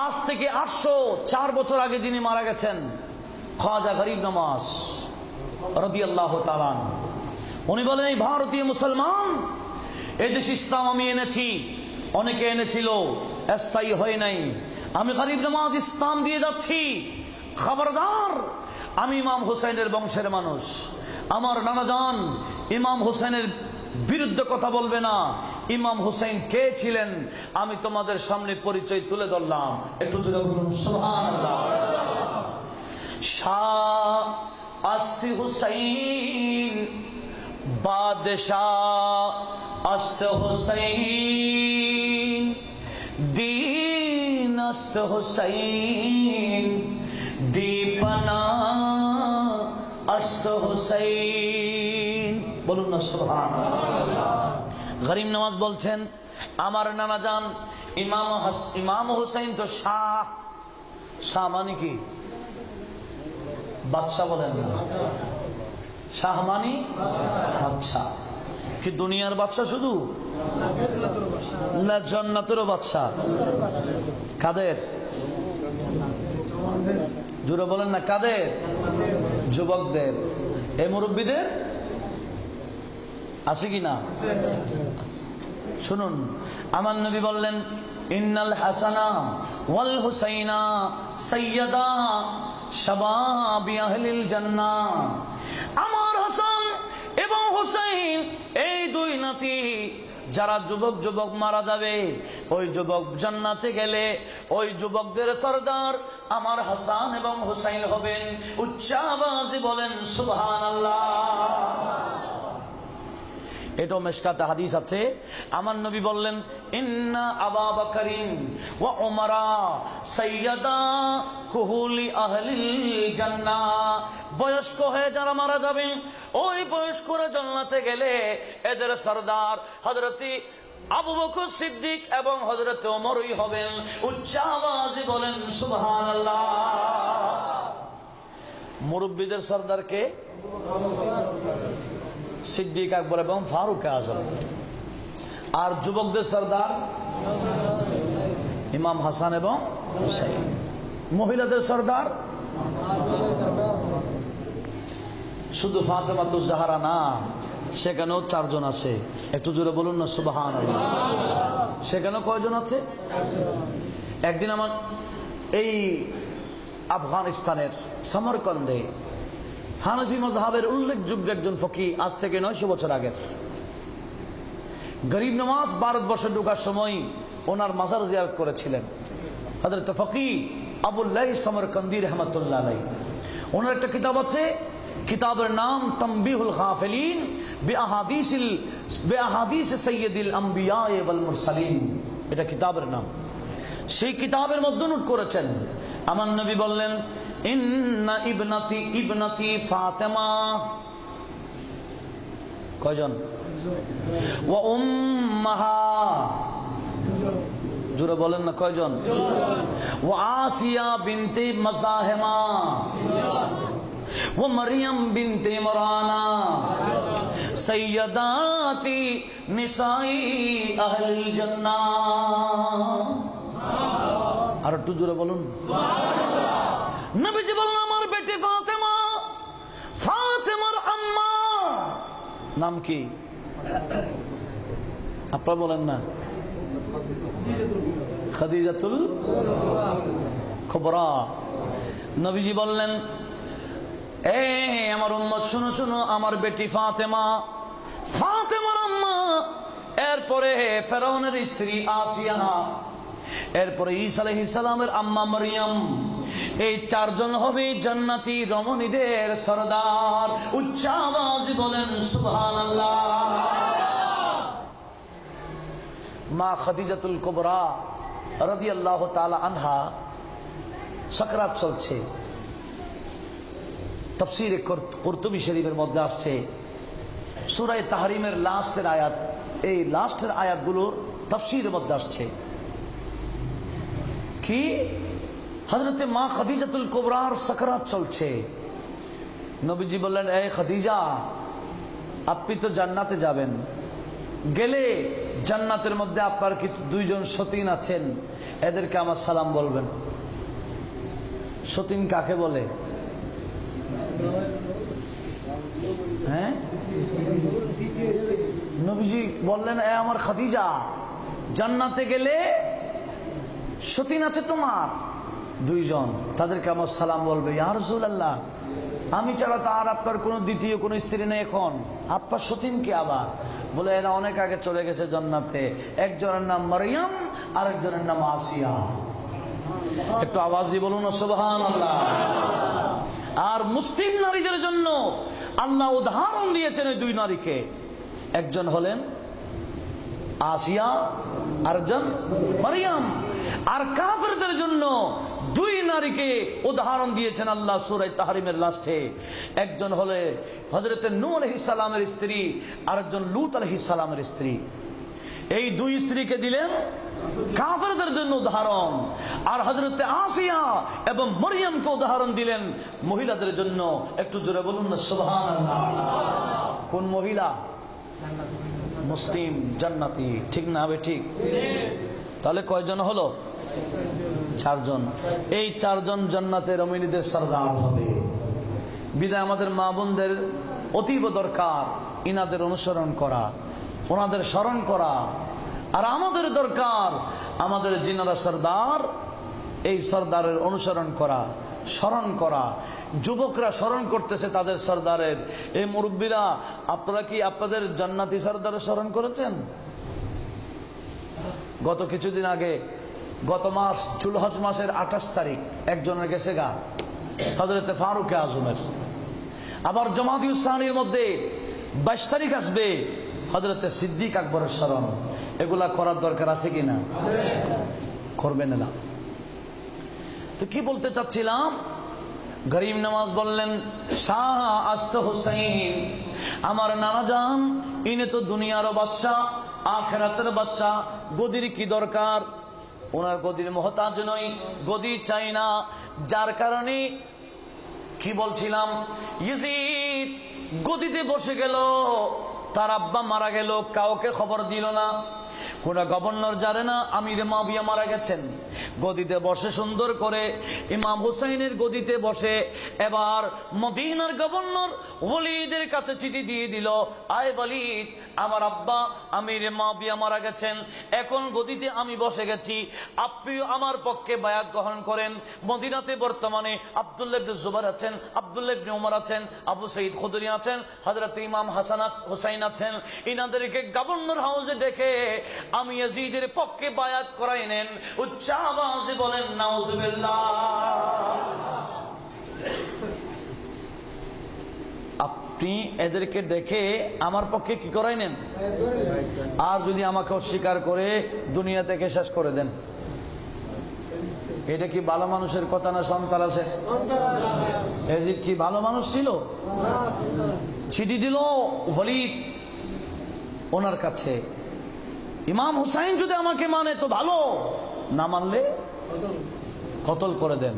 A: আজ থেকে 804 বছর আগে যিনি মারা গেছেন, খাজা গরিব নওয়াজ রাদিয়াল্লাহু তাআলা, উনি বলেন এই ভারতীয় মুসলমান, এদেশ ইসলাম আমি এনেছি, অনেকে এনেছিল, স্থায়ী হয় নাই, আমি গরিব নওয়াজ ইসলাম দিয়ে যাচ্ছি। খবরদার, আমি ইমাম হুসাইনের বংশের মানুষ, আমার নানা জান ইমাম হুসাইনের বিরুদ্ধে কথা বলবে না। ইমাম হুসাইন কে ছিলেন আমি তোমাদের সামনে পরিচয় তুলে ধরলাম। একটু সুবহানাল্লাহ। শাহ আস্তি হুসাইন, বাদশাহ আস্ত হুসাইন, দীন আস্ত হুসাইন, দীপনা আস্ত হুসাইন। বলুন না সুবহানাল্লাহ। গরিব নওয়াজ বলছেন, আমার নানা জান ইমাম হুসাইন তো শাহ। শাহ মানে কি? বাদশাহ বলেন না, শাহ মানে বাদশাহ। কি দুনিয়ার বাদশাহ শুধু না, জান্নাতেরও বাদশাহ? কাদের? জোরে বলেন না, কাদের? যুবকদের। এই মুরব্বীদের আছে কি না? শুনুন, আমার নবী বললেন ইন্নাল হাসানা ওয়াল হুসাইনা সাইয়্যিদা শাবাবি আহলিল জান্নাহ। আমার হাসান এবং হুসাইন এই দুই নাতি যারা যুবক যুবক মারা যাবে, ওই যুবক জান্নাতে গেলে ওই যুবকদের সরদার আমার হাসান এবং হুসাইন হবেন। উচ্চ আওয়াজে বলেন সুবহানাল্লাহ। এটাও মিশকাতে হাদিস আছে। আমার নবী বললেন, ইন্না আবু বকরিন ওয়া উমারা সাইয়্যিদা কুহুলি আহলিল জান্নাহ। বয়স্ক হয়ে যারা মারা যাবেন, ওই বয়স্করা জান্নাতে গেলে এদের সরদার হযরত আবু বকর সিদ্দিক এবং হযরত ওমরই হবেন। উচ্চ আওয়াজে বলেন সুবহানাল্লাহ। মুরব্বিদের সরদার কে? সিদ্দিক আকবর এবং ফারুক আজম। আর যুবকদের সরদার ইমাম হাসান এবং হুসাইন। মহিলাদের সরদার শুধু ফাতেমাতুজ জাহরা না, সেখানেও 4 জন আছে। একটু জোরে বলুন না সুবহানাল্লাহ। সেখানেও কয়জন আছে? একদিন আমার এই আফগানিস্তানের সমরকন্দে হানাফি মাযহাবের উল্লেখযোগ্য একজন ফকি, আজ থেকে 900 বছর আগের, গরিব নওয়াজ ভারতবর্ষে ঢোকার সময় ওনার মাজার জিয়ারত করেছিলেন হযরত ফকি আবুল্লাহ সমরকন্দি রাহমাতুল্লাহ আলাইহি। ওনার একটা কিতাব আছে, কিতাবের নাম তানবীহুল গাফিলিন বিআহাদিস সাইয়্যিদিল আম্বিয়া ওয়াল মুরসালিন। এটা কিতাবের নাম। সেই কিতাবের মধ্যে নোট করেছেন, আমার নবী বললেন, ইন্না ইবনাতি ফাতেমা। কয়জন? ওয়া উম্মাহা। জোরে বলেন না, কয়জন? ওয়া আসিয়া বিনতে মাযাহিমা ওয়া মারইয়াম বিনতে ইমরানা সাইয়্যিদাতি নিসাই আহলিল জান্নাহ। আর একটু জোরে বলুন। নবীজি বললেন, আমার বেটি ফাতেমা, ফাতেমার আম্মা নাম কি? আপনারা বলেন না? খাদিজাতুল কুবরা। নবীজি বললেন, আমার উম্মত শুনো শুনো, আমার বেটি ফাতেমা, ফাতেমার আম্মা, এরপরে ফেরাউনের স্ত্রী আসিয়া, এরপরে ঈসা আলাইহিস সালামের আম্মা মারইয়াম। এই 4 জন হবে জান্নাতি রমণীদের সরদার। উচ্চ আওয়াজে বলেন সুবহানাল্লাহ। মা খাদিজাতুল কুবরা রাদিয়াল্লাহু তাআলা আনহা সাকরাত চলছে। তাফসীরে কুরতুবী শরীফের মধ্যে আসছে, সূরা তাহরিমের লাস্টের আয়াত, এই লাস্টের আয়াতগুলোর তাফসীরের মধ্যে আসছে কি, হযরতে মা খাদিজাতুল কুবরার সাকরাত চলছে। নবীজি বললেন, এই খাদিজা, আপনি তো জান্নাতে যাবেন, গেলে জান্নাতের মধ্যে আপনার কি 2 জন সতীন আছেন, এদেরকে আমার সালাম বলবেন। সতীন কাকে বলে? হ্যাঁ, নবীজি বললেন, এ আমার খাদিজা, জান্নাতে গেলে সতীন আছে তোমার 2 জন, তাদেরকে আমার সালাম বলবে। ইয়া রাসূলুল্লাহ, আমি ছাড়া তো আর আপনার কোন দ্বিতীয় কোন স্ত্রী নেই, এখন আপনার সতীন কে? আবার বলে, এরা অনেক আগে চলে গেছে জান্নাতে। একজনের নাম মারইয়াম, আরেকজনের নাম আসিয়া। একটু আওয়াজ দিয়ে বলুন না সুবহানাল্লাহ। আর মুসলিম নারীদের জন্য আল্লাহ উদাহরণ দিয়েছেন এই 2 নারীকে। একজন হলেন আসিয়া, আরেকজন মারইয়াম। আর কাফেরদের জন্য 2 নারীকে উদাহরণ দিয়েছেন আল্লাহ সূরা তাহরিমের লাস্টে। একজন হলে হযরত নূহ আলাইহিস সালামের স্ত্রী, আরেকজন লূত আলাইহিস সালামের স্ত্রী। এই 2 স্ত্রীকে দিলেন কাফেরদের জন্য উদাহরণ, আর হযরত আসিয়া এবং মরিয়মকে উদাহরণ দিলেন মহিলাদের জন্য। একটু জোরে বলুন না সুবহানাল্লাহ। কোন মহিলা? মুসলিম জান্নাতি, ঠিক না? হবে ঠিক। তাহলে কয়জন হলো? 4 জন। এই 4 জন জান্নাতের রমণীদের সরদার হবে। বিদায় আমাদের মা বোনদের অতীব দরকার ইনাদের অনুসরণ করা, ওনাদের স্মরণ করা, আর আমাদের দরকার আমাদের যিনারা সরদার, এই সরদারের অনুসরণ করা, স্মরণ করা। যুবকরা স্মরণ করতেছে তাদের সরদারের। এই মুরব্বীরা, আপনারা কি আপনাদের জান্নাতি সরদারের স্মরণ করেছেন? গত কিছুদিন আগে, গত মাস জুলহজ মাসের 28 তারিখ একজনের গেছে গা, হযরতে ফারুক আজমের। আবার জমাদিউস সানির মধ্যে 22 তারিখ আসবে হযরতে সিদ্দিক আকবরের স্মরণ। এগুলা করার দরকার আছে কিনা? করবেন না। তো কি বলতে চাচ্ছিলাম, গরিব নওয়াজ বললেন, শাহ আস্ত হুসাইন, আমার নানা জান, ইনি তো দুনিয়ারও বাদশাহ, আখিরাতের বাদশাহ, গদির কি দরকার? ওনার গদির মহতাজ নই, গদি চাই না। যার কারণে কি বলছিলাম, ইয়াজিদ গদিতে বসে গেল, তার আব্বা মারা গেল, কাউকে খবর দিল না। কোন গভর্নর জানে না আমির মুয়াবিয়া মারা গেছেন। গদিতে বসে সুন্দর করে ইমাম হুসাইনের গদিতে বসে এবার মদিনার গভর্নর ওয়ালিদের কাছে চিঠি দিয়ে দিল, আয় ওয়ালিদ, আমার আব্বা আমির মুয়াবিয়া মারা গেছেন, এখন গদিতে আমি বসে গেছি, আপনিও আমার পক্ষে বায়াত গ্রহণ করেন। মদিনাতে বর্তমানে আব্দুল্লাহ ইবনে জুবাইর আছেন, আব্দুল্লাহ ইবনে উমর আছেন, আবু সাঈদ খুদরি আছেন, হযরত ইমাম হাসান হুসাইন আছেন। ইনাদেরকে গভর্নর হাউসে ডেকে আমি ইয়াজিদের পক্ষে বায়াত করাই নেন। উচ্চ আওয়াজে বলেন নাউজুবিল্লাহ। আপনি এদেরকে ডেকে আমার পক্ষে কি করাই নেন, আর যদি আমাকে অস্বীকার করে দুনিয়া থেকে শেষ করে দেন। এটা কি ভালো মানুষের কথা না সন্তান আছে? ইয়াজিদ কি ভালো মানুষ ছিল? চিঠি দিল ওয়ালিদ ওনার কাছে, ইমাম হুসাইন যদি আমাকে মানে তো ভালো, না মানলে কতল করে দেন।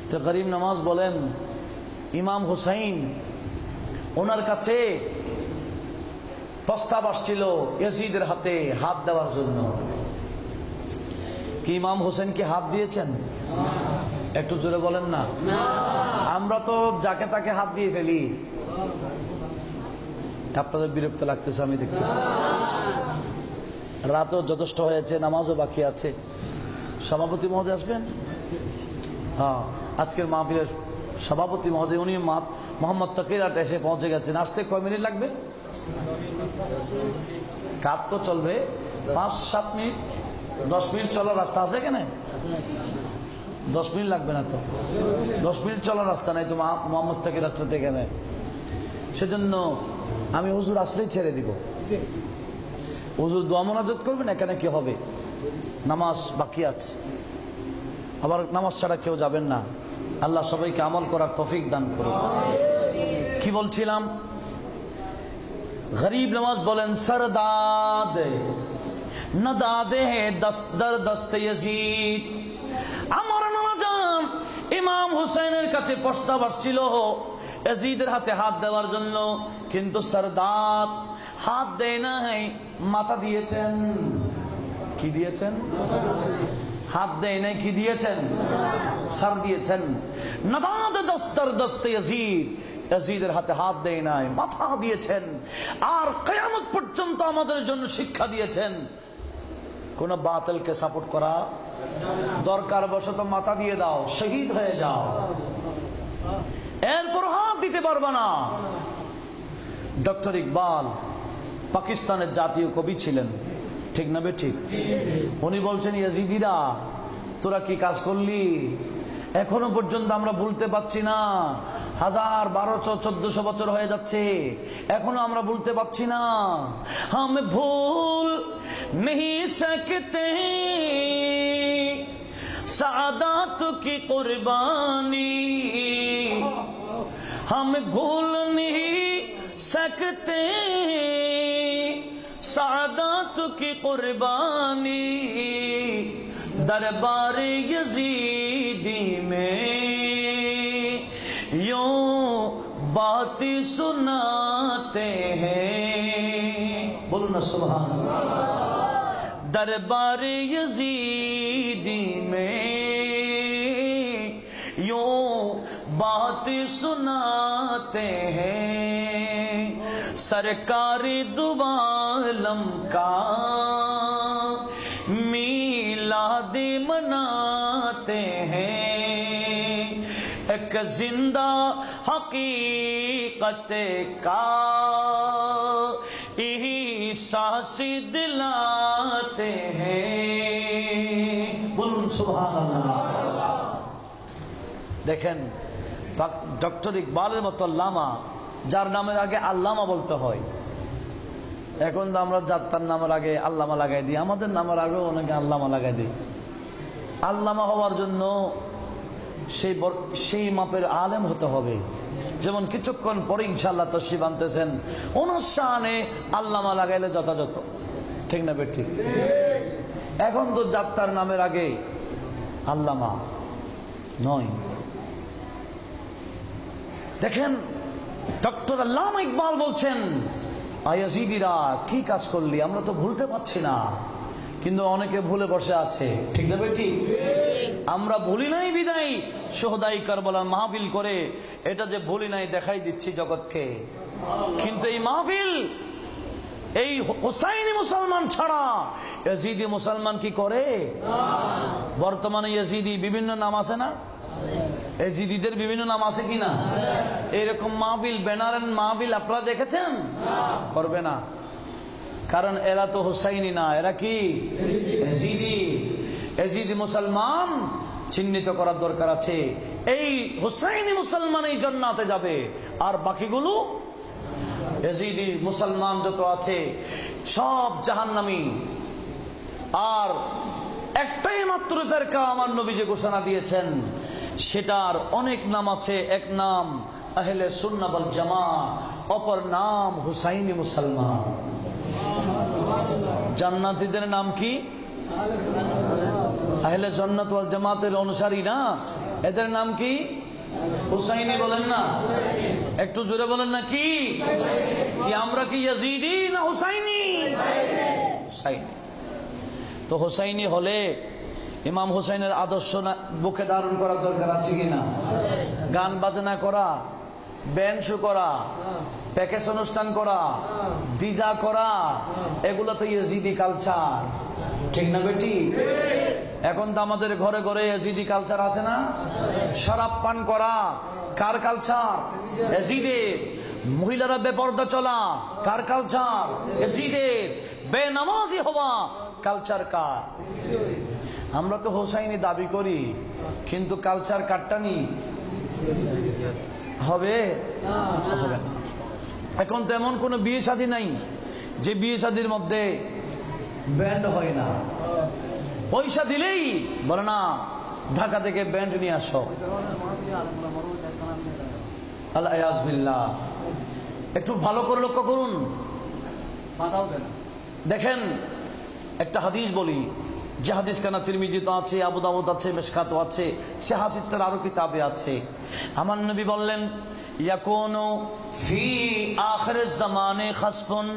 A: তো গরিব নওয়াজ বলেন, ইমাম হুসাইন ওনার কাছে প্রস্তাব আসছিল ইয়াজিদের হাতে হাত দেওয়ার জন্য। কি ইমাম হুসাইন কি হাত দিয়েছেন? একটু জোরে বলেন না। আমরা তো যাকে তাকে হাত দিয়ে ফেলি। আপনাদের বিরক্ত লাগতেছে আমি দেখতেছি। রাতও যথেষ্ট হয়েছে, নামাজও বাকি আছে। সভাপতি মহোদয় আসবেন? হ্যাঁ, আজকের মাহফিলের সভাপতি মহোদয় উনি মোহাম্মদ তকিরাট এসে পৌঁছে গেছেন। আসতে কয় মিনিট লাগবে? কাজ তো চলবে 5-7 মিনিট, 10 মিনিট চলার রাস্তা আছে কেন? 10 মিনিট লাগবে না তো, 10 মিনিট চলার রাস্তা নাই তো মোহাম্মদ তকিরাট থেকে। সেজন্য আমি হুজুর আসলেই ছেড়ে দিব। হুজুর দোয়া মোনাজাত করবেন, এখানে কি হবে, নামাজ বাকি আছে। আবার নামাজ ছাড়া কেউ যাবেন না। আল্লাহ সবাইকে আমল করার তৌফিক দান করুন। কি বলছিলাম, গরিব নওয়াজ বলেন, সরদাদ নদাদে হে দস্তর দস্তে ইয়াজিদ। আমার নানা জান ইমাম হুসাইনের কাছে প্রস্তাব আসছিল ইয়াজিদের হাতে হাত দেওয়ার জন্য, কিন্তু সরদার হাত দেয় নাই, মাথা দিয়েছেন। কি দিয়েছেন? হাত দেয় নাই, কি দিয়েছেন? সার দিয়েছেন। নদাদ দস্তর দস্তে ইয়াজিদ, ইয়াজিদের হাতে হাত দেয় নাই, মাথা দিয়েছেন। আর কিয়ামত পর্যন্ত আমাদের জন্য শিক্ষা দিয়েছেন, কোন বাতিলকে সাপোর্ট করা দরকার বশত মাথা দিয়ে দাও, শহীদ হয়ে যাও, এরপর হাত দিতে পারবে না। ডক্টর ইকবাল পাকিস্তানের জাতীয় কবি ছিলেন, ঠিক না বেঠিক? উনি বলছেন, ইয়াজিদিরা তোরা কি কাজ করলি, এখনো পর্যন্ত আমরা ভুলতে পারছি না। 1000, 1200, 1400 বছর হয়ে যাচ্ছে, এখনো আমরা ভুলতে পারছি না। হাম ভুল नहीं सकते सादात की कुर्बानी, हम भूल नहीं सकते सादात की कुर्बानी, दरबार यजीदी में यूं बात सुनाते हैं। बोलो ना सुभान अल्लाह। दरबार यजीदी में यूं बात सुनाते हैं, सरकारी दुआलम का मीलाद मनाते हैं, एक जिंदा हकीकत का एहसास दिलाते हैं। बोलुन सुबहानाल्लाह। देखें ডক্টর ইকবালের মতো আল্লামা, যার নামের আগে আল্লামা বলতে হয়, এখন তো আমরা যার তার নামের আগে আল্লামা লাগাই দিই, আমাদের নামের আগেও অনেকে আল্লামা লাগাই দিই। আল্লামা হওয়ার জন্য সেই মাপের আলেম হতে হবে। যেমন কিছুক্ষণ পরে ইনশাআল্লাহ তশরিফ আনতেছেন, ওনার শানে আল্লামা লাগাইলে যথাযথ, ঠিক না বে ঠিক? এখন তো যার তার নামের আগে আল্লামা নয়। দেখেন ডক্টর আল্লামা ইকবাল বলছেন, ইয়াজিদিরা কি কাজ করলি, আমরা তো ভুলতে পারছি না। কিন্তু অনেকে ভুলে বসে আছে, ঠিক না বেটি? আমরা ভুলি নাই বিদায় শোহদাই কারবালার মাহফিল করে এটা যে ভুলি নাই দেখাই দিচ্ছি জগৎকে। কিন্তু এই মাহফিল এই হুসাইনি মুসলমান ছাড়া ইয়াজিদি মুসলমান কি করে? বর্তমানে ইয়াজিদি বিভিন্ন নাম আছে না? ইয়াজিদিদের বিভিন্ন নাম আছে কিনা? এরকম মাহফিল, ব্যানারের মাহফিল আপনারা দেখেছেন? করবে না, কারণ এরা তো হুসাইনি না, এরা কি ইয়াজিদি। ইয়াজিদি মুসলমান চিহ্নিত করার দরকার আছে। এই হুসাইনি মুসলমান এই জান্নাতে যাবে, আর বাকিগুলো ইয়াজিদি মুসলমান যত আছে সব জাহান্নামী। আর একটাই মাত্র ফেরকা আমার নবী যে ঘোষণা দিয়েছেন, সেটার অনেক নাম আছে। এক নাম আহলে সুন্নাহ ওয়াল জামাত, অপর নাম হুসাইনি মুসলমান। জান্নাতীদের নাম কি? আহলে জান্নাত ওয়াল জামাতের অনুসারী না, এদের নাম কি? হুসাইনি। বলেন না, একটু জোরে বলেন না, কি আমরা কি ইয়াজিদি না হুসাইনি? হুসাইনি। তো হুসাইনি হলে ইমাম হুসাইনের আদর্শ বুকে ধারণ করার দরকার আছে কিনা? গান বাজনা করা, ব্যান্ড শো করা, প্যাকেজ অনুষ্ঠান করা, ডিজা করা, এগুলো তো ইয়াজিদি কালচার, ঠিক না বেটি? এখন তো আমাদের ঘরে ঘরে ইয়াজিদি কালচার আছে না? শরাব পান করা কার কালচার? ইয়াজিদের। মহিলারা বেপর্দা চলা কার কালচার? ইয়াজিদের। বেনামাজি হওয়া কালচার কার? আমরা তো হোসাইনি দাবি করি, কিন্তু কালচার কাটটানি হবে হবে না। এখন তো এমন কোন বিয়ে শাদী নাই যে বিয়ে শাদীর মধ্যে ব্যান্ড হয় না। পয়সা দিলেই বলে না ঢাকা থেকে ব্যান্ড নিয়ে আসো। আল্লাহ ইয়াজবিল্লাহ। একটু ভালো করে লক্ষ্য করুন, দেখেন একটা হাদিস বলি, যে হাদিস কানা তিরমিজিতে আছে, আবু দাউদ আছে, মিশকাতও আছে, সে হাদিসটার আরো কিতাবে আছে। আমার নবী বললেন, ইয়াকুনু ফি আখিরিজ জামানে খাসফুন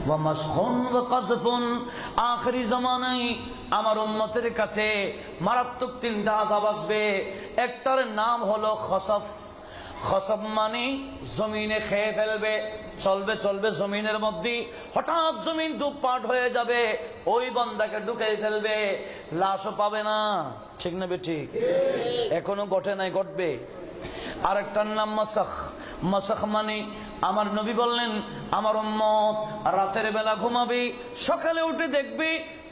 A: ওয়া মাসখুন ওয়া কাযফুন। আখিরি জামানায় আমার উম্মতের কাছে মারাত্মক তিনটা আযাব আসবে। একটার নাম হলো খসফ। খসফ মানে জমিনে খেয়ে ফেলবে, চলবে চলবে জমিনের মধ্যে, হঠাৎ জমিন ডুবপাট হয়ে যাবে, ওই বান্দাকে ঢুকে ফেলবে, লাশও পাবে না, ঠিক না বেঠিক? এখনো ঘটে নাই, ঘটবে। আর একটার নাম মাসাখ। মাসাখ মানে আমার নবী বললেন, আমার উম্মত রাতের বেলা ঘুমাবে, সকালে উঠে দেখবে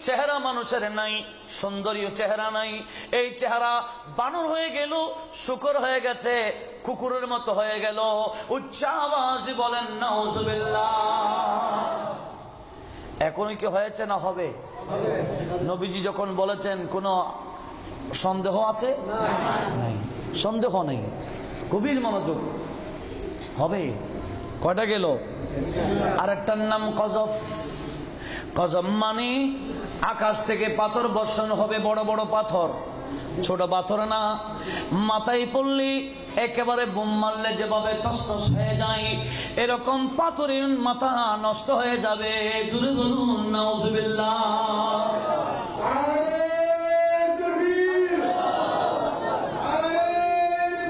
A: চেহারা মানুষের নাই, সুন্দরীয় চেহারা নাই। এই চেহারা বানর হয়ে গেল, শুকর হয়ে গেছে, কুকুরের মতো হয়ে গেল। উচ্চ আওয়াজে বলেন নাউজুবিল্লাহ। এখনই কি হয়েছে না হবে? নবীজি যখন বলেছেন, কোন সন্দেহ আছে? নাই, সন্দেহ নেই। গভীর মনোযোগ, হবে। কয়টা গেল? আরেকটার নাম কজফ। কজফ মানে আকাশ থেকে পাথর বর্ষণ হবে, বড় বড় পাথর, ছোট পাথর না। মাথায় পড়লে একেবারে বোম মারলে যেভাবে তছনছ হয়ে যায়, এরকম পাথরের মাথা নষ্ট হয়ে যাবে। জোরে বলুন নাউজুবিল্লাহ।